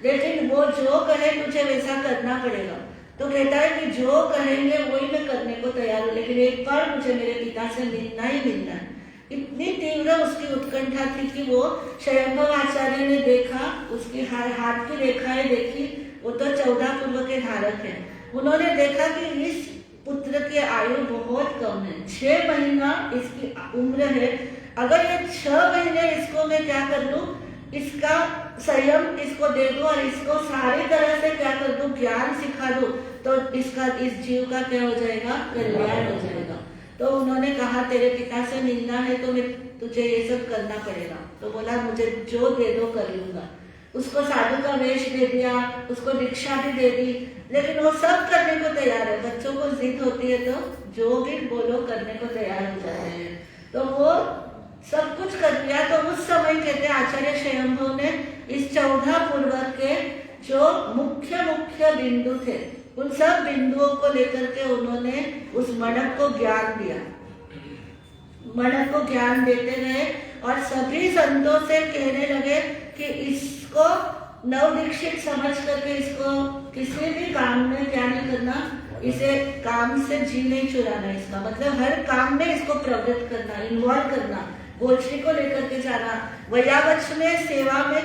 लेकिन वो जो कहे तुझे वैसा करना पड़ेगा। तो कहता है कि जो कहेंगे वही मैं करने को तैयार हूँ, लेकिन एक बार मुझे मेरे पिता से मिलना ही मिलना है। इतनी तीव्र उसकी उत्कंठा थी कि वो स्वयंभुव आचार्य ने देखा, उसकी हाथ की रेखाएं देखी, वो तो 14 पूर्व के धारक है। उन्होंने देखा कि इस पुत्र की आयु बहुत कम है, 6 महीना इसकी उम्र है। अगर ये 6 महीने इसको मैं क्या कर लूं, इसका संयम इसको दे दूं और इसको सारी तरह से क्या कर दूं, ज्ञान सिखा दूं, तो इसका इस जीव का क्या हो जाएगा, कल्याण हो जाएगा। तो उन्होंने कहा तेरे पिता से मिलना है तो मैं तुझे ये सब करना पड़ेगा। तो बोला मुझे जो दे दो कर लूंगा। उसको साधु का वेश दे दिया, उसको दीक्षा भी दे दी, लेकिन वो सब करने को तैयार है। बच्चों को जिद होती है तो जो भी बोलो करने को तैयार हो जाते हैं। तो वो सब कुछ कर दिया। तो उस समय कहते हैं आचार्य स्वयंभू ने इस 14 पूर्वक के जो मुख्य मुख्य बिंदु थे उन सब बिंदुओं को लेकर के उन्होंने उस मणक को ज्ञान दिया। मणक को ज्ञान देते रहे और सभी संतों से कहने लगे कि इसको नवदीक्षित समझ करके इसको किसी भी काम में क्या नहीं करना, इसे काम से जी नहीं चुराना। इसका मतलब हर काम में इसको प्रवृत्त करना, इन्वॉल्व करना, गोष्ठी को लेकर के जाना। वयावच में सेवा में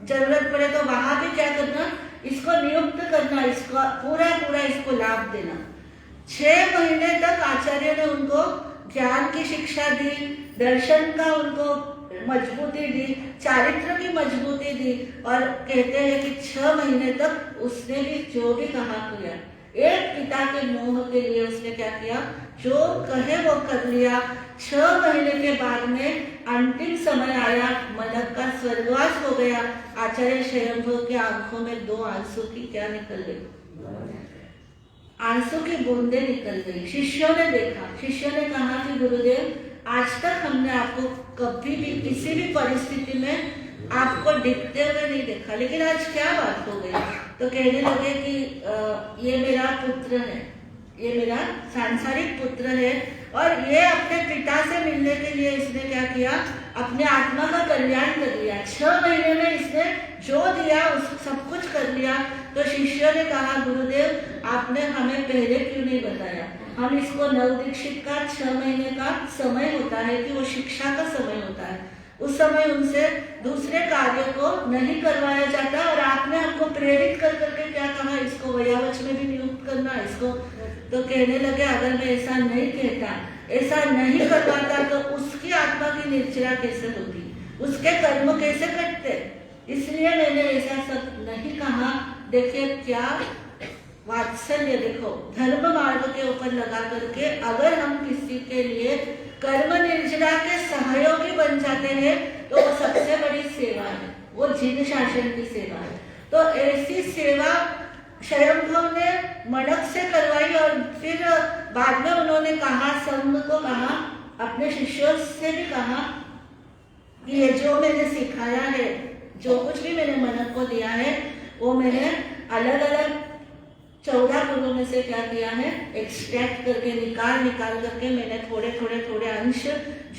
जरूरत पड़े तो वहां भी क्या करना, इसको नियुक्त करना, इसको पूरा पूरा इसको लाभ देना। 6 महीने तक आचार्य ने उनको ज्ञान की शिक्षा दी, दर्शन का उनको मजबूती दी, चारित्र की मजबूती दी और कहते हैं कि 6 महीने तक उसने भी जो भी कहा किया। एक पिता के मोह के लिए उसने क्या किया, जो कहे वो कर लिया। 6 महीने के बाद में अंतिम समय आया, मणक का स्वर्गवास हो गया। आचार्य स्वयंभू के आंखों में 2 आंसू की क्या निकल गई, आंसू की बूंदे निकल गई। शिष्यों ने देखा, शिष्यों ने कहा कि गुरुदेव आज तक हमने आपको कभी भी किसी भी परिस्थिति में आपको दिखते हुए नहीं देखा, लेकिन आज क्या बात हो गई। तो कहने लगे कि ये मेरा पुत्र है, ये मेरा सांसारिक पुत्र है और ये अपने पिता से मिलने के लिए इसने क्या किया, अपने आत्मा का कल्याण कर लिया। 6 महीने में इसने जो दिया उस सब कुछ कर लिया। तो शिष्यों ने कहा गुरुदेव आपने हमें पहले क्यों नहीं बताया, हम इसको नवदीक्षित का 6 महीने का समय होता है कि वो शिक्षा का समय होता है, उस समय उनसे दूसरे कार्य को नहीं करवाया जाता और आपने हमको प्रेरित कर करके क्या कहा, इसको वयावच में भी नियुक्त करना इसको। तो कहने लगे अगर मैं ऐसा नहीं कहता, ऐसा नहीं करवाता तो उसकी आत्मा की निर्जरा कैसे होती, उसके कर्म कैसे कटते, इसलिए मैंने ऐसा सब नहीं कहा। देखिए क्या वात्सल्य, देखो धर्म मार्ग के ऊपर लगा करके अगर हम किसी के लिए कर्म निर्जरा के सहयोगी बन जाते हैं तो वो सबसे बड़ी सेवा है, वो जिन शासन की सेवा है। तो ऐसी सेवा स्वयंभू ने मणक से करवाई और फिर बाद में उन्होंने कहा, संघ को कहा, अपने शिष्यों से भी कहा कि ये जो मैंने सिखाया है, जो कुछ भी मैंने मणक को दिया है वो मैंने अलग अलग 14 गुणों में से क्या किया है, एक्सट्रैक्ट करके निकाल करके मैंने थोड़े अंश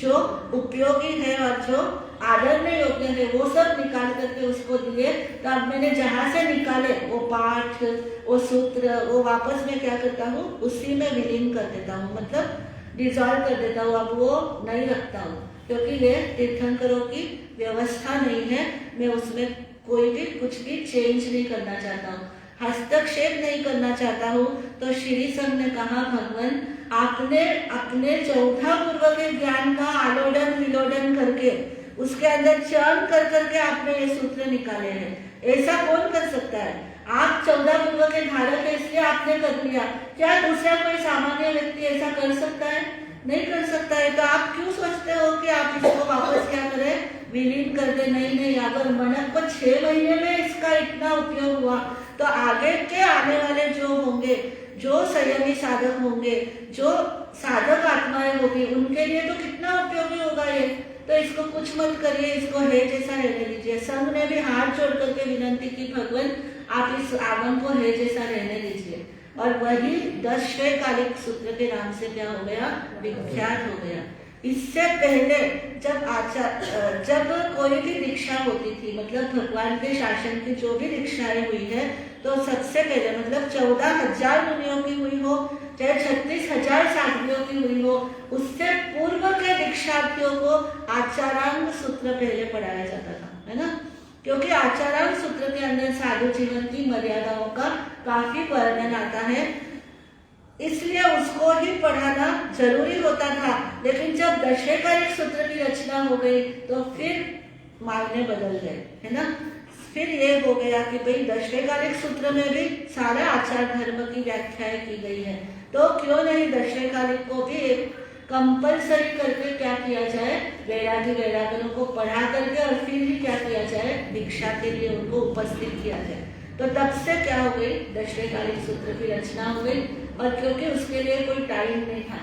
जो उपयोगी है और जो आदरणीय योग्य है वो सब निकाल करके उसको दिए। तो अब मैंने जहाँ से निकाले वो पाठ, वो सूत्र, वो वापस मैं क्या करता हूँ, उसी में विलीन कर देता हूँ, मतलब डिजॉल्व कर देता हूँ। अब वो नहीं रखता हूँ क्योंकि ये तीर्थंकरों की व्यवस्था नहीं है, मैं उसमें कोई भी कुछ भी चेंज नहीं करना चाहता हूँ, हस्तक्षेप नहीं करना चाहता हूँ। तो श्री संघ ने कहा भगवान आपने अपने 14 पूर्व के ज्ञान का आलोडन विलोडन करके उसके अंदर चर्न कर करके आपने ये सूत्र निकाले हैं, ऐसा कौन कर सकता है। आप 14 पूर्व के धारक है इसलिए आपने कर लिया, क्या दूसरा कोई सामान्य व्यक्ति ऐसा कर सकता है, नहीं कर सकता है। तो आप क्यों सोचते हो कि आप इसको वापस क्या करें, विलीन कर दे। नहीं, अगर मणक को 6 महीने में इसका इतना उपयोग हुआ तो आगे के आने वाले जो होंगे, जो संयमी साधक होंगे, जो साधक आत्माएं होगी, उनके लिए तो कितना उपयोगी होगा ये। तो इसको कुछ मत करिए, इसको है जैसा रहने दीजिए। संघ ने भी हाथ जोड़ करके विनंती की भगवान आप इस आगम को है जैसा रहने दीजिए, और वही 10 श्वेतकालिक सूत्र के नाम से क्या हो गया, विख्यात हो गया। इससे पहले जब कोई भी दीक्षा होती थी, मतलब भगवान के शासन की जो भी दीक्षाएं हुई है, तो सबसे पहले मतलब 14,000 मुनियों की हुई हो चाहे 36,000 साधुओं की हुई हो, उससे पूर्व के दीक्षार्थियों को आचारांग सूत्र पहले पढ़ाया जाता था, है ना, क्योंकि आचारांग सूत्र के अंदर साधु जीवन की मर्यादाओं का काफी वर्णन आता है, इसलिए उसको ही पढ़ाना जरूरी होता था। लेकिन जब दशकालिक सूत्र की रचना हो गई तो फिर मायने बदल गए, है ना। फिर ये हो गया कि भाई दशकालिक सूत्र में भी सारा आचार धर्म की व्याख्याएं की गई है, तो क्यों नहीं दशकालिक को भी एक कंपलसरी करके क्या किया जाए, वैरागी वैरागनों को पढ़ा करके और फिर ही क्या किया जाए, दीक्षा के लिए उनको उपस्थित किया जाए। तो तब से क्या हो गई, दशकालिक सूत्र की रचना हो गई। और क्योंकि उसके लिए कोई टाइम नहीं था,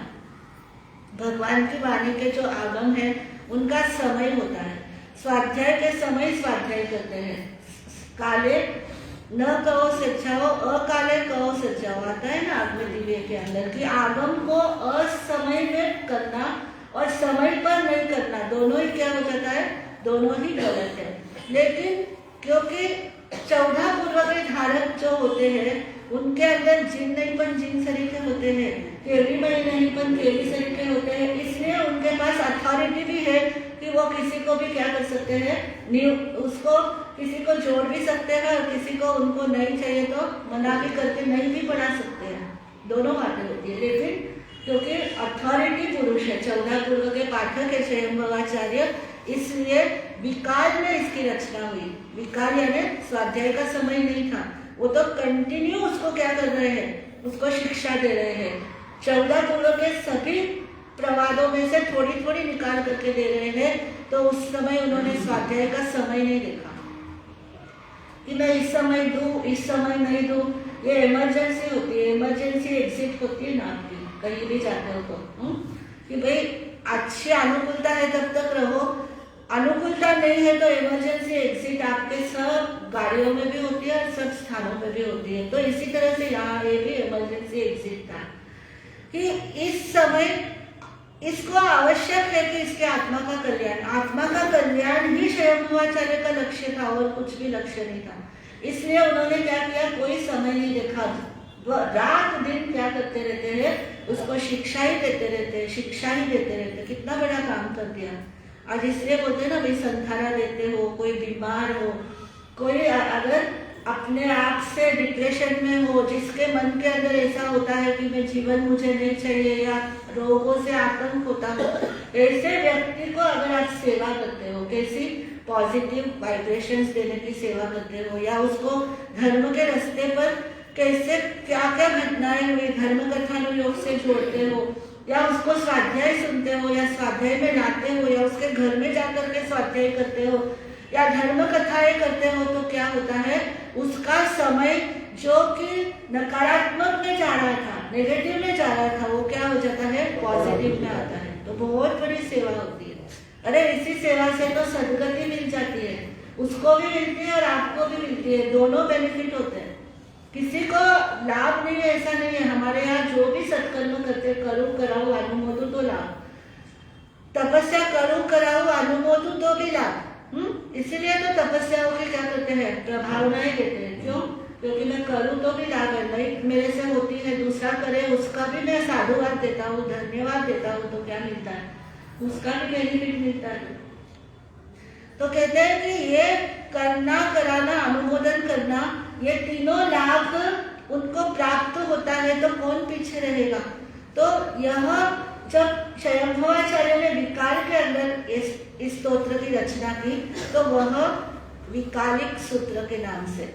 भगवान की वाणी के जो आगम है उनका समय होता है। स्वाध्याय के समय स्वाध्याय करते हैं। काले न कहो सच्चाओ, अकाले कहो सच्चाओ, आता है ना आत्म दिव्य के अंदर कि आगम को असमय में करना और समय पर नहीं करना, दोनों ही क्या हो जाता है, दोनों ही गलत है। लेकिन क्योंकि 14 पूर्व के धारक जो होते हैं उनके अंदर जिन नहीं पण जिन सरीखे होते हैं, केवी मई नहीं पण केवी सरीखे होते हैं, इसलिए उनके पास अथॉरिटी भी है कि वो किसी को भी क्या कर सकते हैं, उसको किसी को जोड़ भी सकते हैं और किसी को उनको नहीं चाहिए तो मना भी करके नहीं भी पढ़ा सकते हैं, दोनों बातें होती है। लेकिन क्योंकि अथॉरिटी पुरुष है, 14 पूर्व के पाठक है स्वयंभवाचार्य, इसलिए विकाल में इसकी रचना हुई। विकाल यानी स्वाध्याय का समय नहीं था, वो तो कंटिन्यू उसको क्या कर रहे हैं, उसको शिक्षा दे रहे हैं। 14 पूर्व के सभी प्रवादों में से थोड़ी थोड़ी निकाल करके दे रहे हैं। तो उस समय उन्होंने स्वाध्याय का समय नहीं देखा कि मैं इस समय दूं, इस समय नहीं दूं। ये इमरजेंसी होती है, इमरजेंसी एग्जिट होती है ना आपकी, कहीं भी जाते हो तो कि भाई अच्छी अनुकूलता है तब तक रहो, अनुकूलता नहीं है तो इमरजेंसी एग्जिट आपके सब गाड़ियों में भी होती है और सब स्थानों में भी होती है। तो इसी तरह से यहाँ ये भी इमरजेंसी एग्जिट था कि इस समय इसको आवश्यक है कि इसके आत्मा का कल्याण, आत्मा का कल्याण ही स्वयंभवाचार्य का लक्ष्य था और कुछ भी लक्ष्य नहीं था। इसलिए उन्होंने क्या किया, कोई समय नहीं देखा, रात दिन क्या करते रहते हैं, उसको शिक्षा ही देते रहते हैं, शिक्षा ही देते रहते हैं। कितना बड़ा काम कर दिया। आज इसलिए बोलते हैं ना भाई, संथारा देते हो, कोई बीमार हो, कोई अगर अपने आप से डिप्रेशन में हो, जिसके मन के अंदर ऐसा होता है कि मैं जीवन मुझे नहीं चाहिए या रोगों से आतंक होता हो, ऐसे व्यक्ति को अगर आप सेवा करते हो, कैसी पॉजिटिव वाइब्रेशंस देने की सेवा करते हो, या उसको धर्म के रास्ते पर कैसे क्या क्या घटनाएं हुई धर्म कथानुयोग से जोड़ते हो, या उसको स्वाध्याय सुनते हो या स्वाध्याय में लाते हो, या उसके घर में जाकर के स्वाध्याय करते हो या धर्म कथाएं करते हो, तो क्या होता है, उसका समय जो कि नकारात्मक में जा रहा था, नेगेटिव में जा रहा था, वो क्या हो जाता है, पॉजिटिव में आता है। तो बहुत बड़ी सेवा होती है। अरे इसी सेवा से तो सदगति मिल जाती है, उसको भी मिलती है और आपको भी मिलती है, दोनों बेनिफिट होते हैं। किसी को लाभ नहीं है ऐसा नहीं है। हमारे यहाँ जो भी सत्कर्म करते, करूँ कराओ अनुमोदू तो लाभ, तपस्या करूँ कराओ अनुमोदू तो भी लाभ। इसीलिए तो तपस्याओं के क्या करते हैं, प्रभावनाएं देते हैं। क्यों? क्योंकि मैं करूँ तो भी लाभ है, नहीं मेरे से होती है, दूसरा करे उसका भी मैं साधुवाद देता हूँ, धन्यवाद देता हूँ, तो क्या मिलता है, उसका भी बेनिफिट मिलता है। तो कहते हैं कि ये करना, कराना, अनुमोदन करना, ये तीनों लाभ उनको प्राप्त होता है तो कौन पीछे रहेगा। तो यह जब स्वयंभवाचार्य ने विकाल के अंदर इस स्तोत्र की रचना की, तो वह विकालिक सूत्र के नाम से,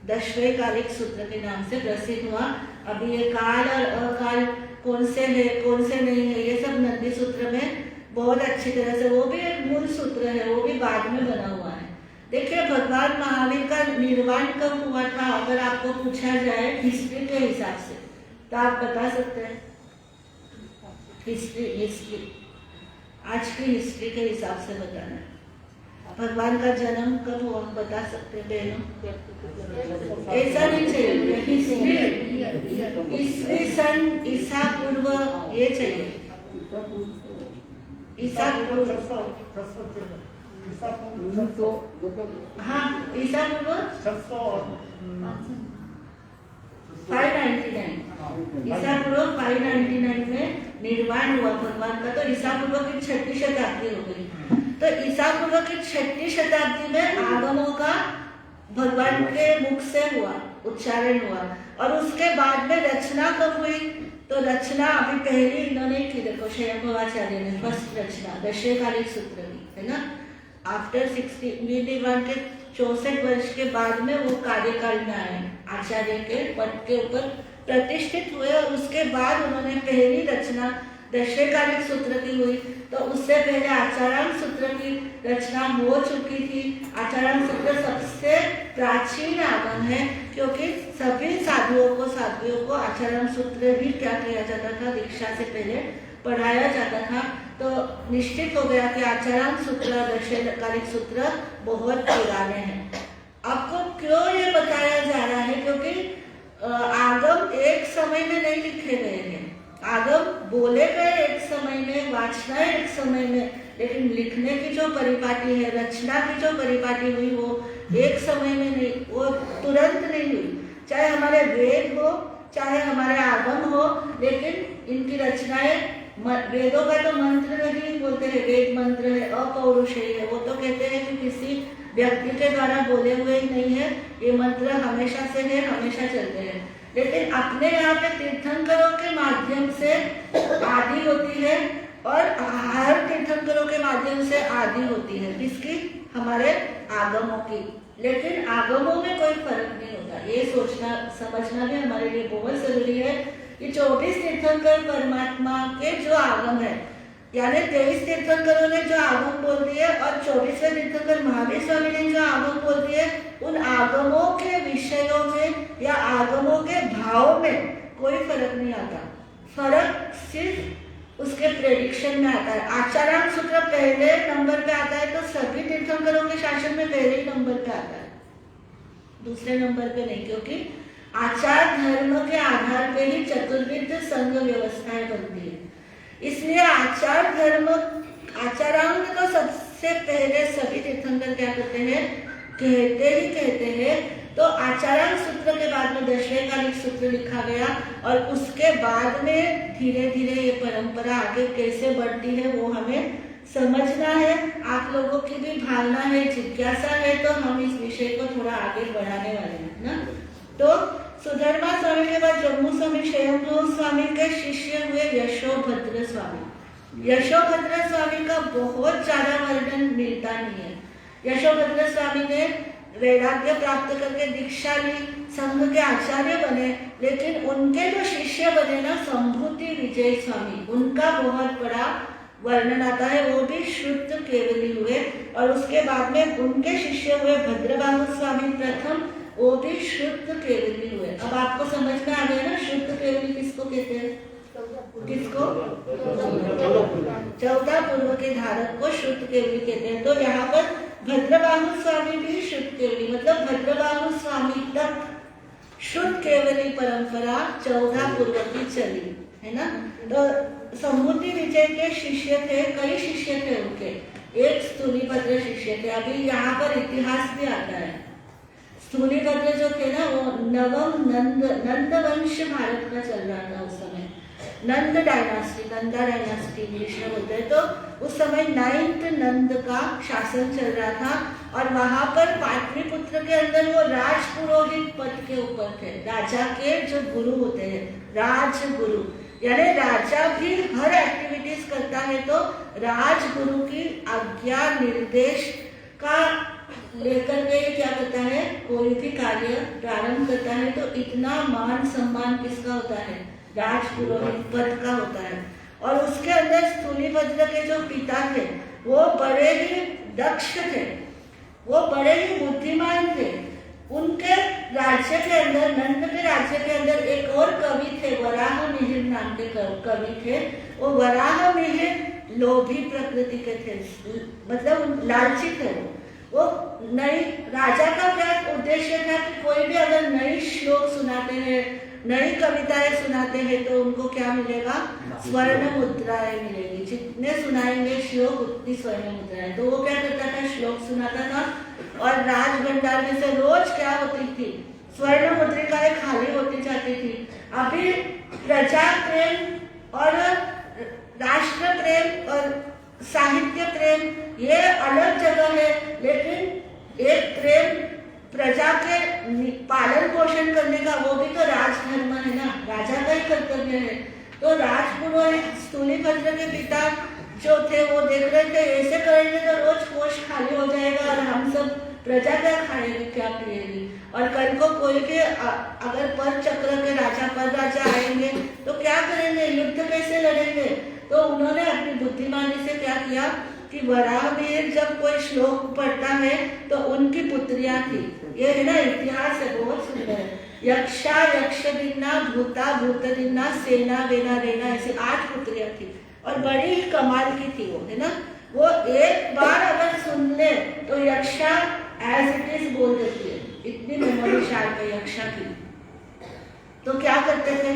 दशकालिक सूत्र के नाम से प्रसिद्ध हुआ। अभी ये काल और अकाल कौन से है कौन से नहीं है, ये सब नंदी सूत्र में बहुत अच्छी तरह से, वो भी एक मूल सूत्र है, वो भी बाद में बना हुआ है। देखिए भगवान महावीर का निर्वाण कब हुआ था, अगर आपको पूछा जाए हिस्ट्री के हिसाब से, तो आप बता सकते हैं? हिस्ट्री आज की हिस्ट्री के हिसाब से बताना है। भगवान का जन्म कब हुआ बता सकते हैं बहनों? ऐसा नहीं चाहिए, हिस्ट्री ईस्वी सन ईसा पूर्व ये चाहिए, ईसा पूर्व, हाँ ईसा पूर्व 599, ईसा पूर्व 599 में निर्वाण हुआ भगवान का। तो ईसा पूर्व की 6ठी शताब्दी हो गई। तो ईसा पूर्व की 6ठी शताब्दी में आगमों का भगवान के मुख से हुआ, उच्चारण हुआ। और उसके बाद में रचना कब हुई, तो रचना अभी पहली इन्होंने की, देखो स्वयंभवाचार्य ने फर्स्ट रचना दशकालिक सूत्र की, है ना। आफ्टर 61 के 64 वर्ष के बाद में वो कार्यकाल में आए, आचार्य के पद के ऊपर प्रतिष्ठित हुए, और उसके बाद उन्होंने पहली रचना दशकालिक सूत्र की हुई। तो उससे पहले आचारांग सूत्र की रचना हो चुकी थी। आचारांग सूत्र सबसे प्राचीन आगम है, क्योंकि सभी साधुओं को आचारांग सूत्र ही क्या किया जाता था, दीक्षा से पहले पढ़ाया जाता था। तो निश्चित हो गया कि आचारांग सूत्र, दशकालिक सूत्र बहुत पुराने हैं। आपको क्यों ये बताया जा रहा है, क्योंकि आगम एक समय में नहीं लिखे गए हैं। आगम बोले गए एक समय में, वाचना एक समय में, लेकिन लिखने की जो परिपाटी है, रचना की जो परिपाटी हुई, वो एक समय में नहीं, वो तुरंत नहीं हुई। चाहे हमारे वेद हो, चाहे हमारे आगम हो, लेकिन इनकी रचनाएं, वेदों का तो मंत्र नहीं बोलते हैं, वेद मंत्र है, अपौरुषेय है। वो तो कहते हैं कि किसी व्यक्ति के द्वारा बोले हुए ही नहीं है, ये मंत्र हमेशा से है, हमेशा चलते हैं। लेकिन अपने यहाँ पे तीर्थंकरों के माध्यम से आदि होती है, और हर तीर्थंकरों के माध्यम से आदि होती है, किसकी, हमारे आगमों की। लेकिन आगमों में कोई फर्क नहीं होता, ये सोचना समझना भी हमारे लिए बहुत जरूरी है कि 24 तीर्थंकर परमात्मा के जो आगम है, यानी 23 तीर्थंकरों ने जो आगम बोल दिए और 24वें तीर्थंकर महावीर स्वामी ने जो आगम बोल दिए, उन आगमों के विषयों में या आगमों के भाव में कोई फर्क नहीं आता। फर्क सिर्फ उसके प्रेडिक्शन में आता है। आचारांग सूत्र पहले नंबर पे आता है, तो सभी तीर्थंकरों के शासन में पहले ही नंबर पे आता है, दूसरे नंबर पे नहीं, क्योंकि आचार धर्म के आधार पे ही चतुर्विध संघ व्यवस्थाएं बनती है। इसलिए आचार धर्म, आचारांग तो सबसे पहले सभी तीर्थंकर क्या करते हैं, कहते हैं। तो आचारांग सूत्र के बाद में दशकालिक सूत्र लिखा गया, और उसके बाद में धीरे धीरे ये परंपरा आगे कैसे बढ़ती है वो हमें समझना है। आप लोगों की भी भावना है, जिज्ञासा है, तो हम इस विषय को थोड़ा आगे बढ़ाने वाले हैं ना। तो सुधर्मा स्वामी के बाद जम्मू स्वामी स्वयंभू स्वामी के शिष्य हुए यशोभद्र स्वामी। यशोभद्र स्वामी का बहुत ज्यादा वर्णन मिलता नहीं है। यशोभद्र स्वामी ने वैराग्य प्राप्त करके दीक्षा ली, संघ के आचार्य बने, लेकिन उनके जो शिष्य बने ना, संभूति विजय स्वामी, उनका बहुत बड़ा वर्णन आता है, वो भी शुद्ध केवली हुए। और उसके बाद में उनके शिष्य हुए भद्रबाहु स्वामी प्रथम, वो भी शुद्ध केवली हुए। अब आपको समझ में आ गया ना, शुद्ध केवली किसको कहते हैं, किसको, 14 पूर्व के धारक को शुद्ध केवली कहते हैं। तो यहाँ पर भद्रबाहु स्वामी भी शुद्ध केवली, मतलब भद्रबाहु स्वामी तक शुद्ध केवली परंपरा 14 पूर्व की चली है ना। तो संभूति विजय के शिष्य थे, कई शिष्य थे उनके, एक स्थूलीभद्र शिष्य थे। अभी यहाँ पर इतिहास भी आता है। स्थूलीभद्र जो थे ना, वो नवम नंद वंश भारत का चल रहा था उस समय, नंद डायनास्टी, नंदा डायनास्टी इंग्लिश में बोलते हैं। तो उस समय 9th नंद का शासन चल रहा था, और वहां पर पाटलिपुत्र के अंदर वो राज पुरोहित पद के ऊपर थे। राजा के जो गुरु होते हैं, राजगुरु, यानी राजा भी हर एक्टिविटीज करता है तो राजगुरु की आज्ञा निर्देश का लेकर के क्या करता है, कोई भी कार्य प्रारंभ करता है। तो इतना मान सम्मान किसका होता है, राजपुरोहित पद का होता है। और उसके अंदर स्थूलीभद्र के जो पिता थे, वो बड़े ही दक्ष थे, वो बड़े ही बुद्धिमान थे। उनके राज्य के अंदर, नंद के राज्य के अंदर एक और कवि थे, वराह मिहिर नाम के कवि थे। वो वराह मिहिर लोभी प्रकृति के थे, मतलब लालची थे। वो नई, राजा का क्या उद्देश्य था कि कोई भी अगर नई श्लोक सुनाते हैं, नई कविताएं सुनाते हैं, तो उनको क्या मिलेगा, स्वर्ण मुद्राएं मिलेगी। जितने सुनाएंगे श्लोक उतनी स्वर्ण मुद्राएं। तो वो क्या करता था, श्लोक सुनाता था, और राज भंडार में से रोज क्या होती थी, स्वर्ण मुद्रिकाएं खाली होती जाती थी। अभी प्रजा प्रेम और राष्ट्र प्रेम और साहित्य प्रेम ये अलग जगह है, लेकिन एक प्रेम प्रजा के पालन पोषण करने का, वो भी तो राजधर्म है ना, राजा का ही कर्तव्य है। तो राजपुरोहित स्थूलीभद्र के पिता जो थे, वो देख रहे थे ऐसे करेंगे तो रोज कोष खाली हो जाएगा और हम सब प्रजा क्या खाएगी, क्या पिएगी। और कल को कोई भी अगर पर चक्र के राजा, पर राजा आएंगे तो क्या करेंगे, युद्ध कैसे लड़ेंगे। तो उन्होंने अपनी बुद्धिमानी से क्या किया कि वराहमिहिर जब कोई श्लोक पढ़ता है तो उनकी पुत्रियां थी, ये है ना इतिहास है, बहुत सुंदर है। यक्षा यक्षदिन्ना भूता भूतदिन्ना सेना वेना रेना, ऐसी 8 पुत्रियां थी और बड़ी ही कमाल की थी वो, है ना। वो एक बार अगर सुन ले तो यक्षा एज इट इज बोल देती है, इतनी मेमोरी शार्प है यक्षा की। तो क्या करते थे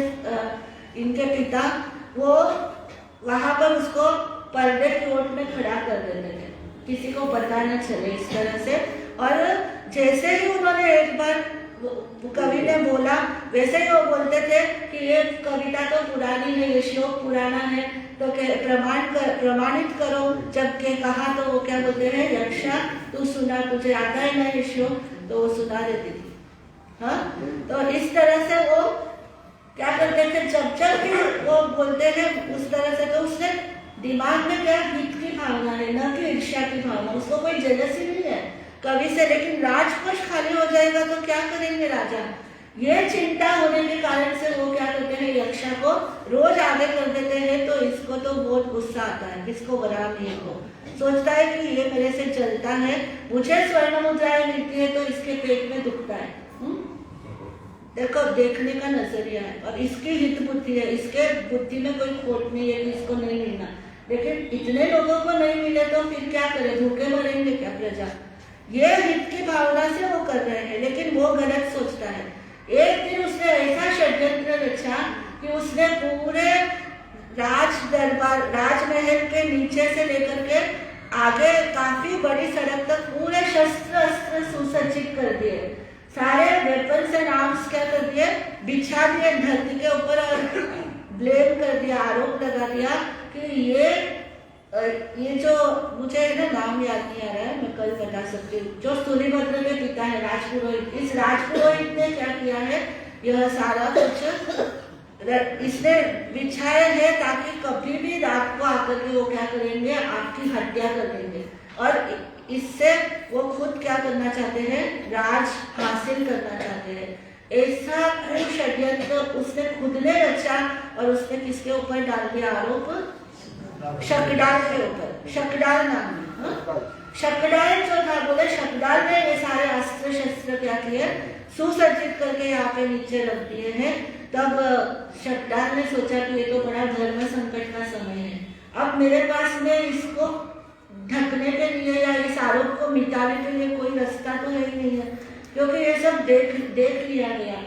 इनके पिता, वो वहां पर उसको पर्दे की ओट में खड़ा कर देते थे, किसी को पता न चले इस तरह से। और जैसे ही उन्होंने एक बार कवि ने बोला, वैसे ही वो बोलते थे कि ये कविता तो पुरानी है, ये श्लोक पुराना है, तो प्रमाणित करो। जब के कहा तो वो क्या बोलते हैं, यक्षा तू सुना, तुझे आता है ना ये श्लोक, तो वो सुना देती थी। हाँ, तो इस तरह से वो क्या करते थे, जब भी वो बोलते थे उस तरह से, तो उससे दिमाग में क्या हित की भावना है, न कि ईर्ष्या की भावना, उसको कोई जेलसी नहीं है कवि से। लेकिन राजकोष खाली हो जाएगा तो क्या करेंगे राजा, ये चिंता होने के कारण से वो क्या करते हैं, यक्षा को रोज आगे कर देते हैं। तो इसको तो बहुत गुस्सा आता है, किसको, वराहमिहिर को। सोचता है कि ये मेरे से चलता है, मुझे स्वर्ण मुद्राएं मिलती है तो इसके पेट में दुखता है। देखो, देखने का नजरिया है, और इसकी हित बुद्धि है, इसके बुद्धि में कोई खोट नहीं है कि इसको नहीं मिलना। लेकिन इतने लोगों को नहीं मिले तो फिर क्या करें, भूखे मरेंगे क्या प्रजा। ये हित की भावना से वो कर रहे हैं, लेकिन वो गलत सोचता है। एक दिन उसने ऐसा षड्यंत्र रचा कि उसने पूरे राजमहल के नीचे से लेकर के आगे काफी बड़ी सड़क तक पूरे शस्त्र अस्त्र सुसज्जित कर दिए, सारे वेपन्स एंड आर्म्स क्या कर दिए, बिछा दिए धरती के ऊपर, और ब्लेम कर दिया, आरोप लगा दिया कि ये जो, मुझे ना नाम याद नहीं आ रहा है, मैं कल बता सकती हूँ, जो स्तुलिभद्र के पिता है राजपुरोहित, इस राजपुरोहित ने क्या किया है, यह सारा कुछ इसने बिछाया है ताकि कभी भी रात को आकर के वो क्या करेंगे, आपकी हत्या कर देंगे। और इससे वो खुद क्या करना चाहते हैं, राज हासिल करना चाहते हैं। ऐसा षड्यंत्र उसने खुद ने रचा, और उसने किसके ऊपर डाल दिया आरोप, शकडाल के ऊपर, शकडाल नाम है। शकडाल जो था, बोले शकडाल ने ये सारे अस्त्र शस्त्र क्या किए, सुसज्जित करके यहाँ पे नीचे रख दिए हैं। तब शकडाल ने सोचा कि ये तो बड़ा धर्म संकट का समय है, अब मेरे पास में इसको ढकने के लिए या इस आरोप को मिटाने के लिए कोई रास्ता तो है ही नहीं है, क्योंकि ये सब देख लिया गया,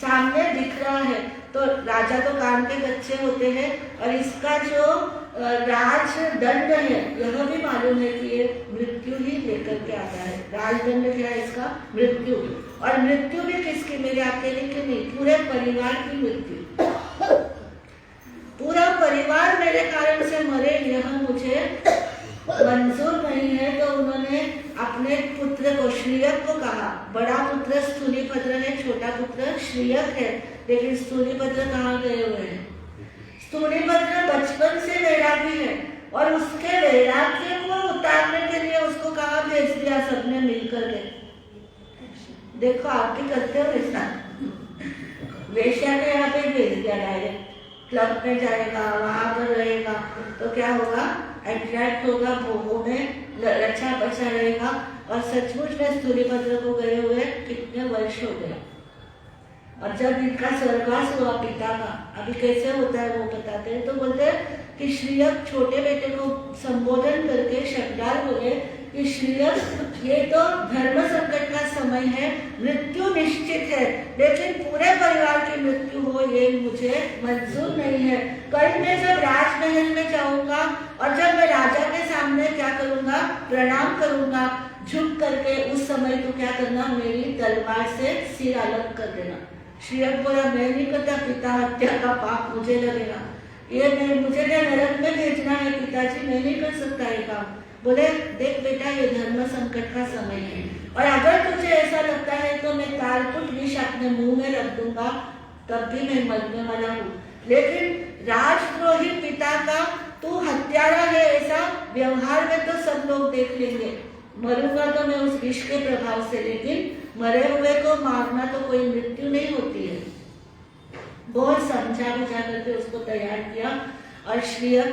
सामने दिख रहा है। तो राजा तो काम के बच्चे होते हैं, और इसका जो राज दंड है यह भी मालूम है कि ये मृत्यु ही लेकर के आता है। राजदंड क्या है इसका, मृत्यु। और मृत्यु भी किसकी, मेरे अकेले की नहीं, पूरे परिवार की मृत्यु। पूरा परिवार मेरे कारण से मरे, यह मुझे मंजूर नहीं है। तो उन्होंने अपने पुत्र को, श्रीयक को कहा, बड़ा पुत्र स्तुलिभद्र है, छोटा पुत्र श्रीयक है, लेकिन स्तुलिभद्र कहाँ गए हुए हैं। स्तुलिभद्र बचपन से वैरागी है, और उसके वैराग्य को उतारने के लिए उसको कहाँ भेज दिया सबने मिलकर के, देखो आप भी करते हो ऐसा, वेश्या के यहाँ पे भेज दिया डायरेक्ट, क्लब में जाएगा, वहां पर रहेगा, तो क्या होगा, अट्रैक्ट होगा, भोगों में रचा बचा रहेगा। और सचमुच में स्तुलिभद्र को गए हुए कितने वर्ष हो गए, और जब इनका स्वर्गवास हुआ पिता का, अभी कैसे होता है वो बताते हैं। तो बोलते हैं कि श्रीयक छोटे बेटे को संबोधन करके शकडाल बोले कि श्रीयक, ये तो धर्म संकट का समय है, मृत्यु निश्चित है, लेकिन पूरे परिवार की मृत्यु हो ये मुझे मंजूर नहीं है। कल मैं जब राजमहल में जाऊंगा और जब मैं राजा के सामने क्या करूंगा, प्रणाम करूंगा झुक करके, उस समय तो क्या करना, मेरी तलवार से सिर अलग कर देना। श्रीयक बोला, मैं नहीं करता, पिता हत्या का पाप मुझे लगेगा, ये मुझे नरक में भेजना है पिताजी, मैं नहीं कर सकता ये काम। बोले, देख बेटा, ये धर्म संकट का समय है, और अगर तुझे ऐसा लगता है तो मैं तालपुट विष अपने मुंह में रख दूंगा, तब भी मैं मरने वाला हूँ। लेकिन राजद्रोही पिता का तू हत्यारा है, ऐसा व्यवहार में तो सब लोग देख लेंगे, मरूंगा तो मैं उस विष के प्रभाव से, लेकिन मरे हुए को मारना तो कोई मृत्यु नहीं होती है। बहुत समझा बुझा करके उसको तैयार किया, और श्रीयक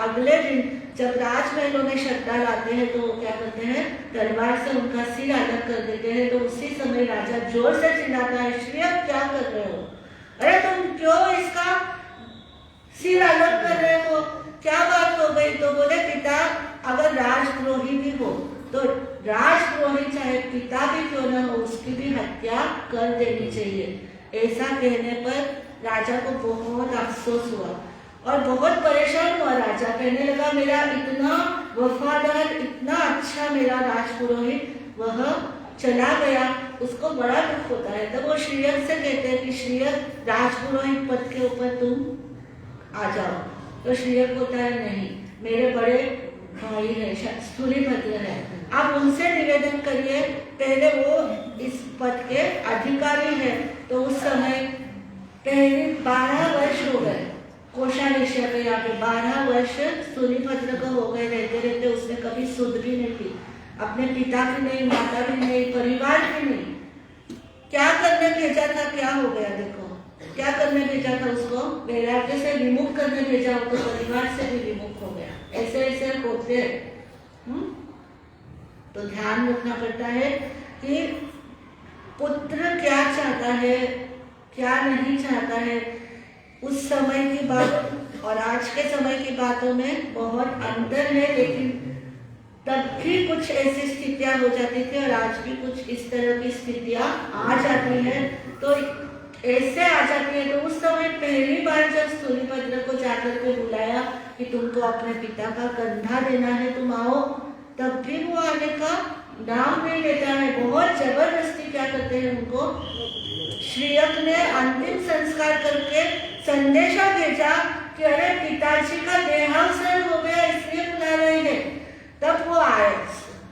अगले दिन जब राजमहलों में श्रद्धा लाते हैं तो वो क्या करते हैं, तलवार से उनका सिर अलग कर देते हैं। तो उसी समय राजा जोर से चिल्लाता है, श्रीयक क्या कर रहे हो, अरे तुम क्यों इसका सिर अलग कर रहे हो, क्या बात हो गई। तो बोले पिता, अगर राजद्रोही भी हो तो राजद्रोही चाहे पिता भी क्यों न हो उसकी भी हत्या कर देनी चाहिए। ऐसा कहने पर राजा को बहुत अफसोस हुआ और बहुत परेशान हुआ। राजा कहने लगा, मेरा इतना वफादार, इतना अच्छा मेरा राजपुरोहित वह चला गया, उसको बड़ा दुख होता है। तब वो श्रीयक से कहते हैं कि श्रीयक, राजपुरोहित पद के ऊपर तुम आ जाओ। तो श्रीयक बोलता है, नहीं, मेरे बड़े भाई है, स्थूलीभद्र है, आप उनसे निवेदन करिए, पहले वो इस पद के अधिकारी है। तो उस समय पहले 12 वर्ष हो गए कोषाध्यक्ष के यहाँ पे, 12 वर्ष स्थूलीभद्र को हो गए रहते रहते, उसने कभी सुध भी नहीं की, अपने पिता की नहीं, माता भी नहीं, परिवार की नहीं। क्या करने भेजा था, क्या हो गया, देखो क्या करने भेजा था उसको, वैराग्य से विमुख करने भेजा हो तो परिवार से भी विमुख हो गया। ऐसे ऐसे होते तो ध्यान रखना पड़ता है कि पुत्र क्या चाहता है, क्या नहीं चाहता है। उस समय की बात और आज के समय की बातों में बहुत अंतर है, लेकिन तब भी कुछ ऐसी स्थितियां हो जाती थी और आज भी कुछ इस तरह की स्थितियां आ जाती है। तो ऐसे आ जाती है। तो उस समय पहली बार जब स्थूलीभद्र को जाकर के बुलाया कि तुमको अपने पिता का कंधा देना है, तुम आओ, तब भी वो आने का नाम नहीं लेता है। बहुत जबरदस्ती क्या करते हैं उनको। श्रीयक ने अंतिम संस्कार करके संदेशा भेजा कि अरे पिताजी का देहावसान हो गया, इसलिए बुला रहे हैं। तब वो आए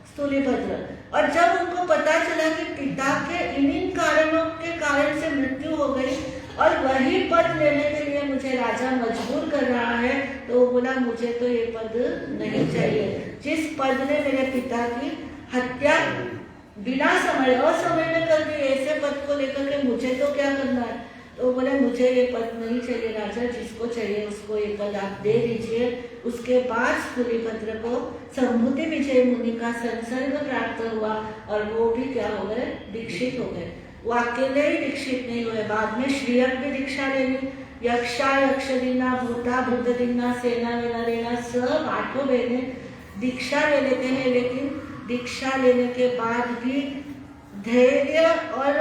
स्थूलीभद्र, और जब उनको पता चला कि पिता के इन कारणों के कारण से मृत्यु हो गई और वही पद लेने के लिए मुझे राजा मजबूर कर रहा है, तो वो बोला, मुझे तो ये पद नहीं चाहिए। जिस पद ने मेरे पिता की हत्या बिना समय असमय में कर दी, ऐसे पद को लेकर के मुझे तो क्या करना है। तो बोले, मुझे ये पद नहीं चाहिए राजा, जिसको चाहिए उसको ये पद आप दे दीजिए। उसके बाद स्थूलीभद्र को संभूति विजय मुनि का संसर्ग प्राप्त हुआ और वो भी क्या हो गए, दीक्षित हो गए। वो अकेले ही दीक्षित नहीं हुए, बाद में श्रीयक भी दीक्षा ले ली। यक्षा यक्षदिना भूता भूतदिना सेना वेना रेना सब 8 बहने दीक्षा ले लेते हैं, लेकिन दीक्षा लेने के बाद भी धैर्य और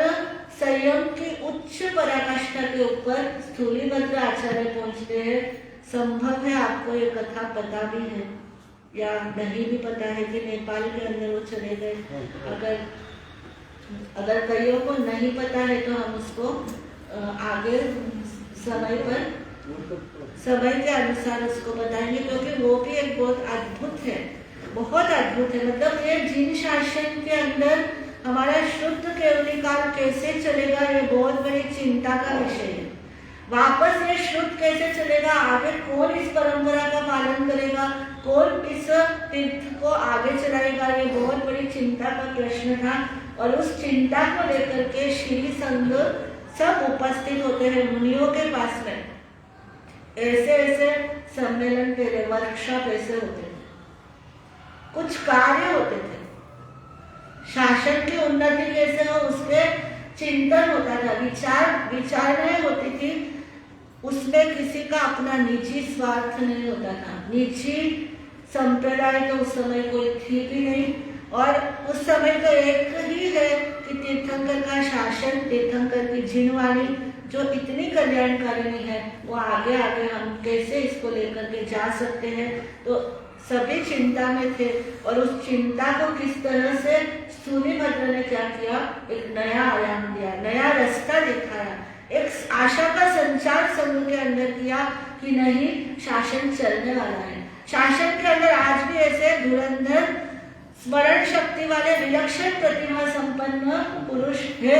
संयम की उच्च पराकाष्ठा के ऊपर स्थूलीभद्र आचार्य पहुंचते हैं। संभव है आपको ये कथा पता भी है या नहीं भी पता है कि नेपाल के अंदर वो चले गए। अगर कईयों को नहीं पता है तो हम उसको आगे समय के अनुसार उसको बताएंगे, क्योंकि वो भी एक बहुत अद्भुत है, बहुत अद्भुत है। मतलब ये जिन शासन के अंदर हमारा शुद्ध केवली काल कैसे चलेगा, ये बहुत बड़ी चिंता का विषय है। वापस ये शुद्ध कैसे चलेगा, आगे कौन इस परंपरा का पालन करेगा, कौन इस तीर्थ को आगे चलाएगा, ये बहुत बड़ी चिंता का प्रश्न था। और उस चिंता को लेकर के श्री संघ सब उपस्थित होते हैं मुनियों के पास में। ऐसे ऐसे सम्मेलन पहले वर्कशॉप ऐसे होते थे, कुछ कार्य होते थे, शासन की उन्नति कैसे हो उसके चिंतन होता था, विचारणाएं होती थी। उसमें किसी का अपना निजी स्वार्थ नहीं होता था। निजी संप्रदाय तो उस समय कोई थी भी नहीं, और उस समय तो एक ही है कि तीर्थंकर का शासन, तीर्थंकर की जिनवाणी जो इतनी कल्याणकारिणी है, वो आगे आगे हम कैसे इसको लेकर के जा सकते हैं। तो सभी चिंता में थे, और उस चिंता को किस तरह से स्थूलीभद्र ने क्या किया, एक नया आयाम दिया, नया रास्ता दिखाया, एक आशा का संचार संघ के अंदर किया कि नहीं, शासन चलने वाला है। शासन के अंदर आज भी ऐसे धुरंधर स्मरण शक्ति वाले विलक्षण प्रतिभा संपन्न पुरुष है।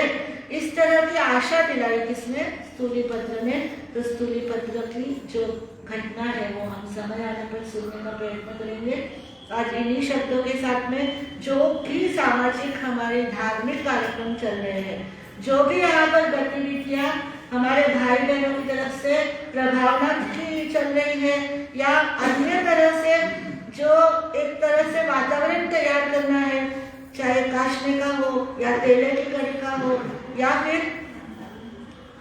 इस तरह की आशा दिलाई किसने, स्थूलीभद्र ने। तो स्थूलीभद्र की जो घटना है वो हम समय आने पर सुनने का प्रयत्न करेंगे। आज इन्हीं शब्दों के साथ में जो भी सामाजिक हमारे धार्मिक कार्यक्रम चल रहे हैं, जो भी यहाँ पर गतिविधियाँ हमारे भाई बहनों की तरफ से प्रभावना की चल रही है, या अन्य तरह से जो एक तरह से वातावरण तैयार करना है, चाहे काशने का हो या तेले की कड़ी का हो या फिर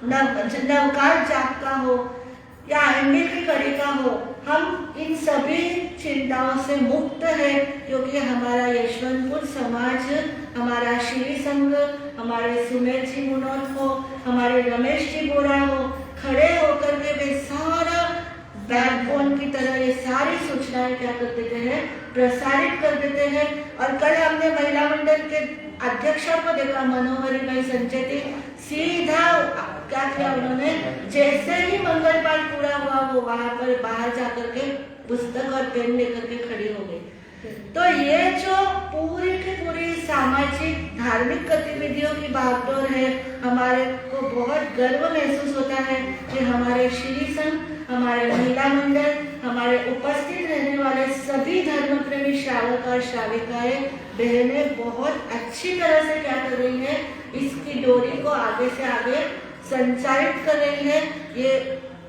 नवकार जाप का हो या अंडे की कड़ी का हो, हम इन सभी चिंताओं से मुक्त है, क्योंकि हमारा यशवंतपुर समाज, हमारा श्री संघ, हमारे सुमेर जी मुनोत हो, हमारे रमेश जी बोरा हो, खड़े होकर के वे सारा बैकबोन की तरह ये सारी सूचनाएं क्या कर देते हैं, प्रसारित कर देते हैं। और कल हमने महिला मंडल के अध्यक्षा को देखा, मनोहरी भाई संचेती, सीधा क्या किया उन्होंने, जैसे ही मंगल पाठ पूरा हुआ वो वहां पर बाहर जाकर के पुस्तक और पेन लेकर के खड़ी हो गई। तो ये जो पूरी की पूरी सामाजिक धार्मिक गतिविधियों की भागदौड़ है, हमारे को बहुत गर्व महसूस होता है कि हमारे श्री संघ, हमारे महिला मंडल, हमारे उपस्थित रहने वाले सभी धर्म प्रेमी श्रावक और श्राविकाएं बहनें बहुत अच्छी तरह से क्या कर रही है, इसकी डोरी को आगे से आगे संचालित कर रही है।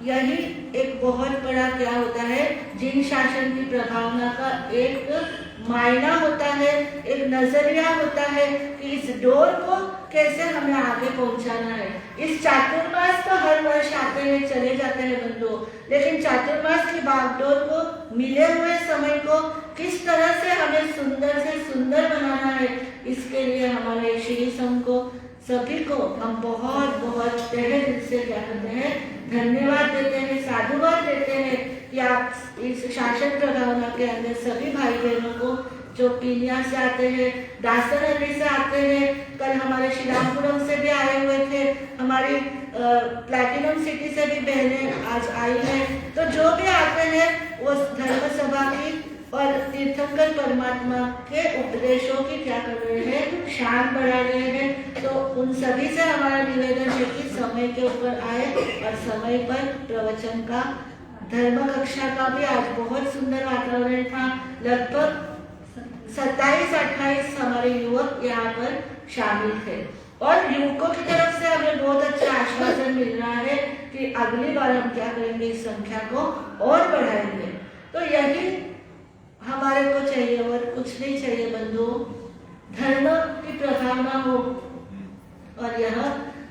यही एक बहुत बड़ा क्या होता है, जिन शासन की प्रभावना का एक मायना होता है, एक नजरिया होता है कि इस डोर को कैसे हमें आगे पहुंचाना है। इस चातुर्मास तो हर वर्ष आते हैं चले जाते हैं बंधुओं, लेकिन चातुर्मास की भागदौड़ को, मिले हुए समय को किस तरह से हमें सुंदर से सुंदर बनाना है, इसके लिए हमारे श्री संघ को, सभी को हम बहुत बहुत तहे दिल से क्या करते हैं, धन्यवाद देते हैं, साधुवाद देते हैं कि आप इस शासन प्रभावना के अंदर सभी भाई बहनों को जो पीलिया से आते हैं, दासरहल्ली से आते हैं, कल हमारे श्रीरामपुरम से भी आए हुए थे, हमारी प्लैटिनम सिटी से भी बहनें आज आई हैं, तो जो भी आते हैं वो धर्म सभा की और तीर्थंकर परमात्मा के उपदेशों की क्या कर रहे हैं, शान बढ़ा रहे हैं। तो उन सभी से हमारा निवेदन है कि समय के ऊपर आए और समय पर प्रवचन का, धर्म कक्षा का भी आज बहुत सुंदर वातावरण था। लगभग 27-28 हमारे युवक यहाँ पर शामिल थे और युवकों की तरफ से हमें बहुत अच्छा आश्वासन मिल रहा है कि अगली बार हम क्या करेंगे, इस संख्या को और बढ़ाएंगे। तो यही हमारे को चाहिए और कुछ नहीं चाहिए बंधुओं, धर्म की प्रभावना हो और यह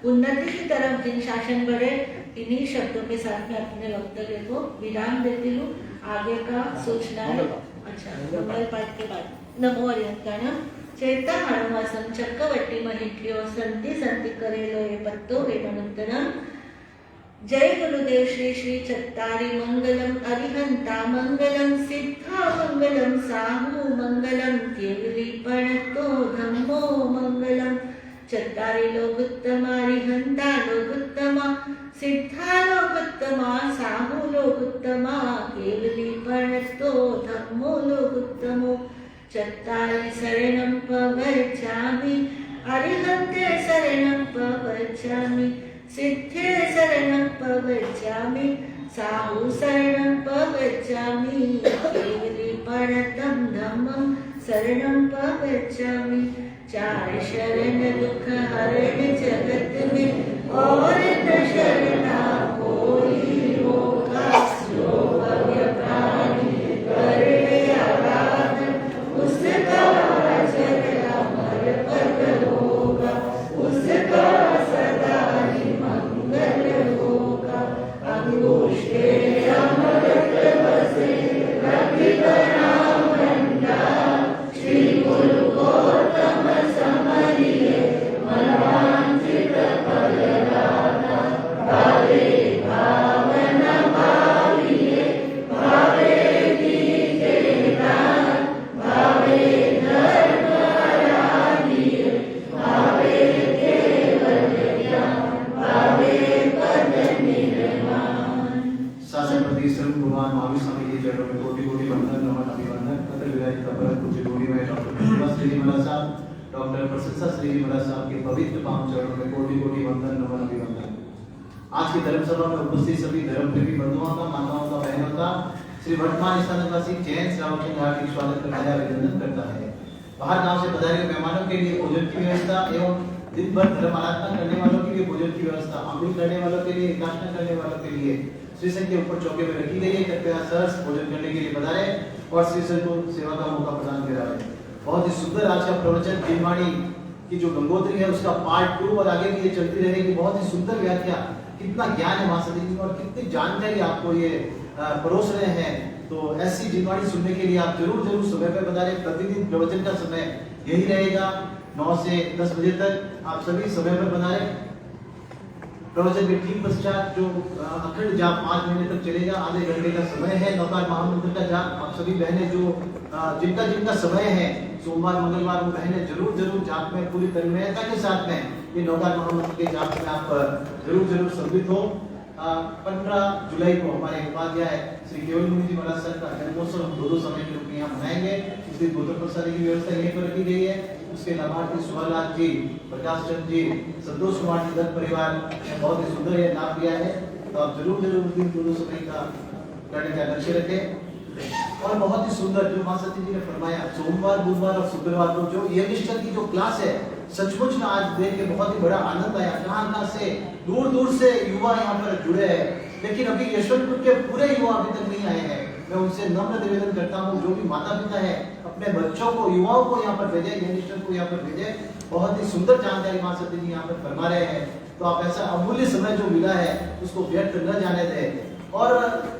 उन्नति की तरफ जिन शासन बढ़े। इन्हीं शब्दों के साथ में अपने वक्तव्य को विराम देती हूँ। आगे का सूचना है, अच्छा मंगल पाठ के बाद नमो अर्यंताणम चैता हनुमासम चक्रवर्ती महित्रियो संति संति करेलो ये पत्तो हे मनंतरम। जय गुरुदेव श्री श्री चत्तारी मंगलम अरिहंता मंगलम सिद्धा मंगलम साहू मंगलम केवली प्रणतो धम्मो मंगलम। चत्तारी लोगुत्तमा अरिहंता लोगुत्तमा सिद्धा लोगुत्तमा साहू लोगुत्तमा केवली प्रणतो धम्मो लोगुत्तमो। चत्तारी शरणं प्रवचामि अरिहन्ते शरणं प्रवचामि सिद्धे शरणं प्रवचामि साहू शरणं प्रवचामि केवली प्रणतं धम्मं शरणं प्रवचामि। चार शरण दुख हरण जगत में और न शरणा कोई होगा। श्लोक प्राणी करने आराधन उसका अजर अमर पद होगा, उसका सदा ही मंगल होगा। अंगुष्ठे अमृत बसे रवि नाम भंडार श्री गुरु गौतम समरिये मनवांचित फलदाता। भावे भावना भाविये भावे दीजे दान भावे धर्म आराधिये भावे केवल ज्ञान भावे पद निर्माण। शासनपति स्वयं भगवान महावीर स्वामी के चरणों में कोटि कोटि वंदन नमन अभिवंदन। कतर विराजित अपर पूज्य गौरी में डॉक्टर प्रतिभा श्री मला साहब, डॉक्टर प्रशंसा श्री मला साहब के पवित्र पावन चरणों में कोटि कोटि वंदन नमन अभिवंदन। आज की धर्म सभा में उपस्थित सभी धर्म प्रेमी बंधुओं का, माताओं का, बहनों का श्री वर्तमान स्थान निवासी जैन श्रावक संघ हार्दिक स्वागत करता है, अभिनंदन करता है। बाहर गांव से पधारे मेहमानों के लिए भोजन की व्यवस्था एवं दिन भर धर्म आराधना करने वालों के लिए भोजन की व्यवस्था, अमृत करने वालों के लिए, एकादशी करने वालों के लिए श्री संघ के ऊपर चौके में रखी गई है। कृपया सर भोजन करने के लिए पधारे और श्री संघ को सेवा का मौका प्रदान कराए। बहुत ही सुंदर आज का प्रवचन जिनवाणी की जो गंगोत्री है उसका पार्ट 2 और आगे भी ये चलती रहेगी। बहुत ही सुंदर व्याख्या, कितना ज्ञान है महासती जी और कितनी जानकारी आपको ये परोस रहे हैं। तो ऐसी जिनवाणी सुनने के लिए आप जरूर जरूर समय पर पधारें। प्रतिदिन प्रवचन का समय यही रहेगा 9 से 10 बजे तक। आप सभी समय पर पधारें। प्रवचन के ठीक पश्चात जो अखंड जाप 5 महीने तक चलेगा, आधे घंटे का समय है। नौकार महामंत्र का जाप आप सभी बहनें जो जिनका जिनका समय है, सोमवार मंगलवार वो बहनें जरूर जरूर जाप में पूरी तन्मयता के साथ में ये नौकार महामंत्र के जाप में आप जरूर जरूर सम्मिलित हो। 15 जुलाई को हमारे उपाध्याय श्री केवल मुनि जी महाराज सर का जन्मोत्सव हम 2 समय के रूप में यहाँ मनाएंगे। इसलिए भोजन प्रसादी की व्यवस्था यहीं पर रखी गई है। उसके लाभार्थी सुहालाल जी, प्रकाश चंद जी, संतोष कुमार जी दत्त परिवार ने बहुत ही सुंदर ये लाभ लिया है। तो आप जरूर जरूर उस दिन 2 समय का करने का लक्ष्य रखें। और बहुत ही सुंदर जो मां सती जी ने फरमाया, सोमवार बुधवार और शुक्रवार को जो यज्ञ की जो क्लास है, सचमुच में आज देख के बहुत ही बड़ा आनंद आया। कहां से दूर दूर से युवा यहाँ पर जुड़े हैं, लेकिन अभी यशवंतपुर के पूरे युवा अभी तक नहीं आए हैं। मैं उनसे नम्र निवेदन करता हूँ, जो भी माता पिता है अपने बच्चों को, युवाओं को यहाँ पर भेजे, यंगस्टर को यहाँ पर भेजे। बहुत ही सुंदर जानकारी मां सती जी यहाँ पर फरमा रहे हैं। तो आप ऐसा अमूल्य समय जो मिला है उसको व्यर्थ न जाने दें। और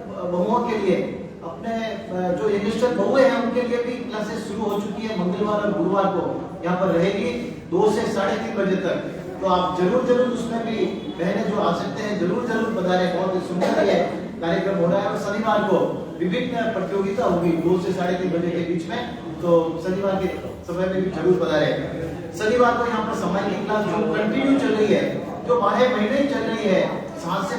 बहुओं के लिए, अपने जो यंगस्टर बहुएं हैं उनके लिए भी क्लासेस शुरू हो चुकी है। मंगलवार और गुरुवार को यहाँ पर रहेगी 2 से 3:30 बजे तक। तो आप जरूर जरूर उसमें भी बहनें जो आ सकते हैं जरूर जरूर पधारें। बहुत ही सुंदर ये कार्यक्रम हो रहा है। और शनिवार को विभिन्न प्रतियोगिता होगी 2 से 3:30 बजे के बीच में। तो शनिवार के समय में भी जरूर पधारें। शनिवार को यहाँ पर समय की क्लास जो कंटिन्यू चल रही है, जो 12 महीने चल रही है, 7 से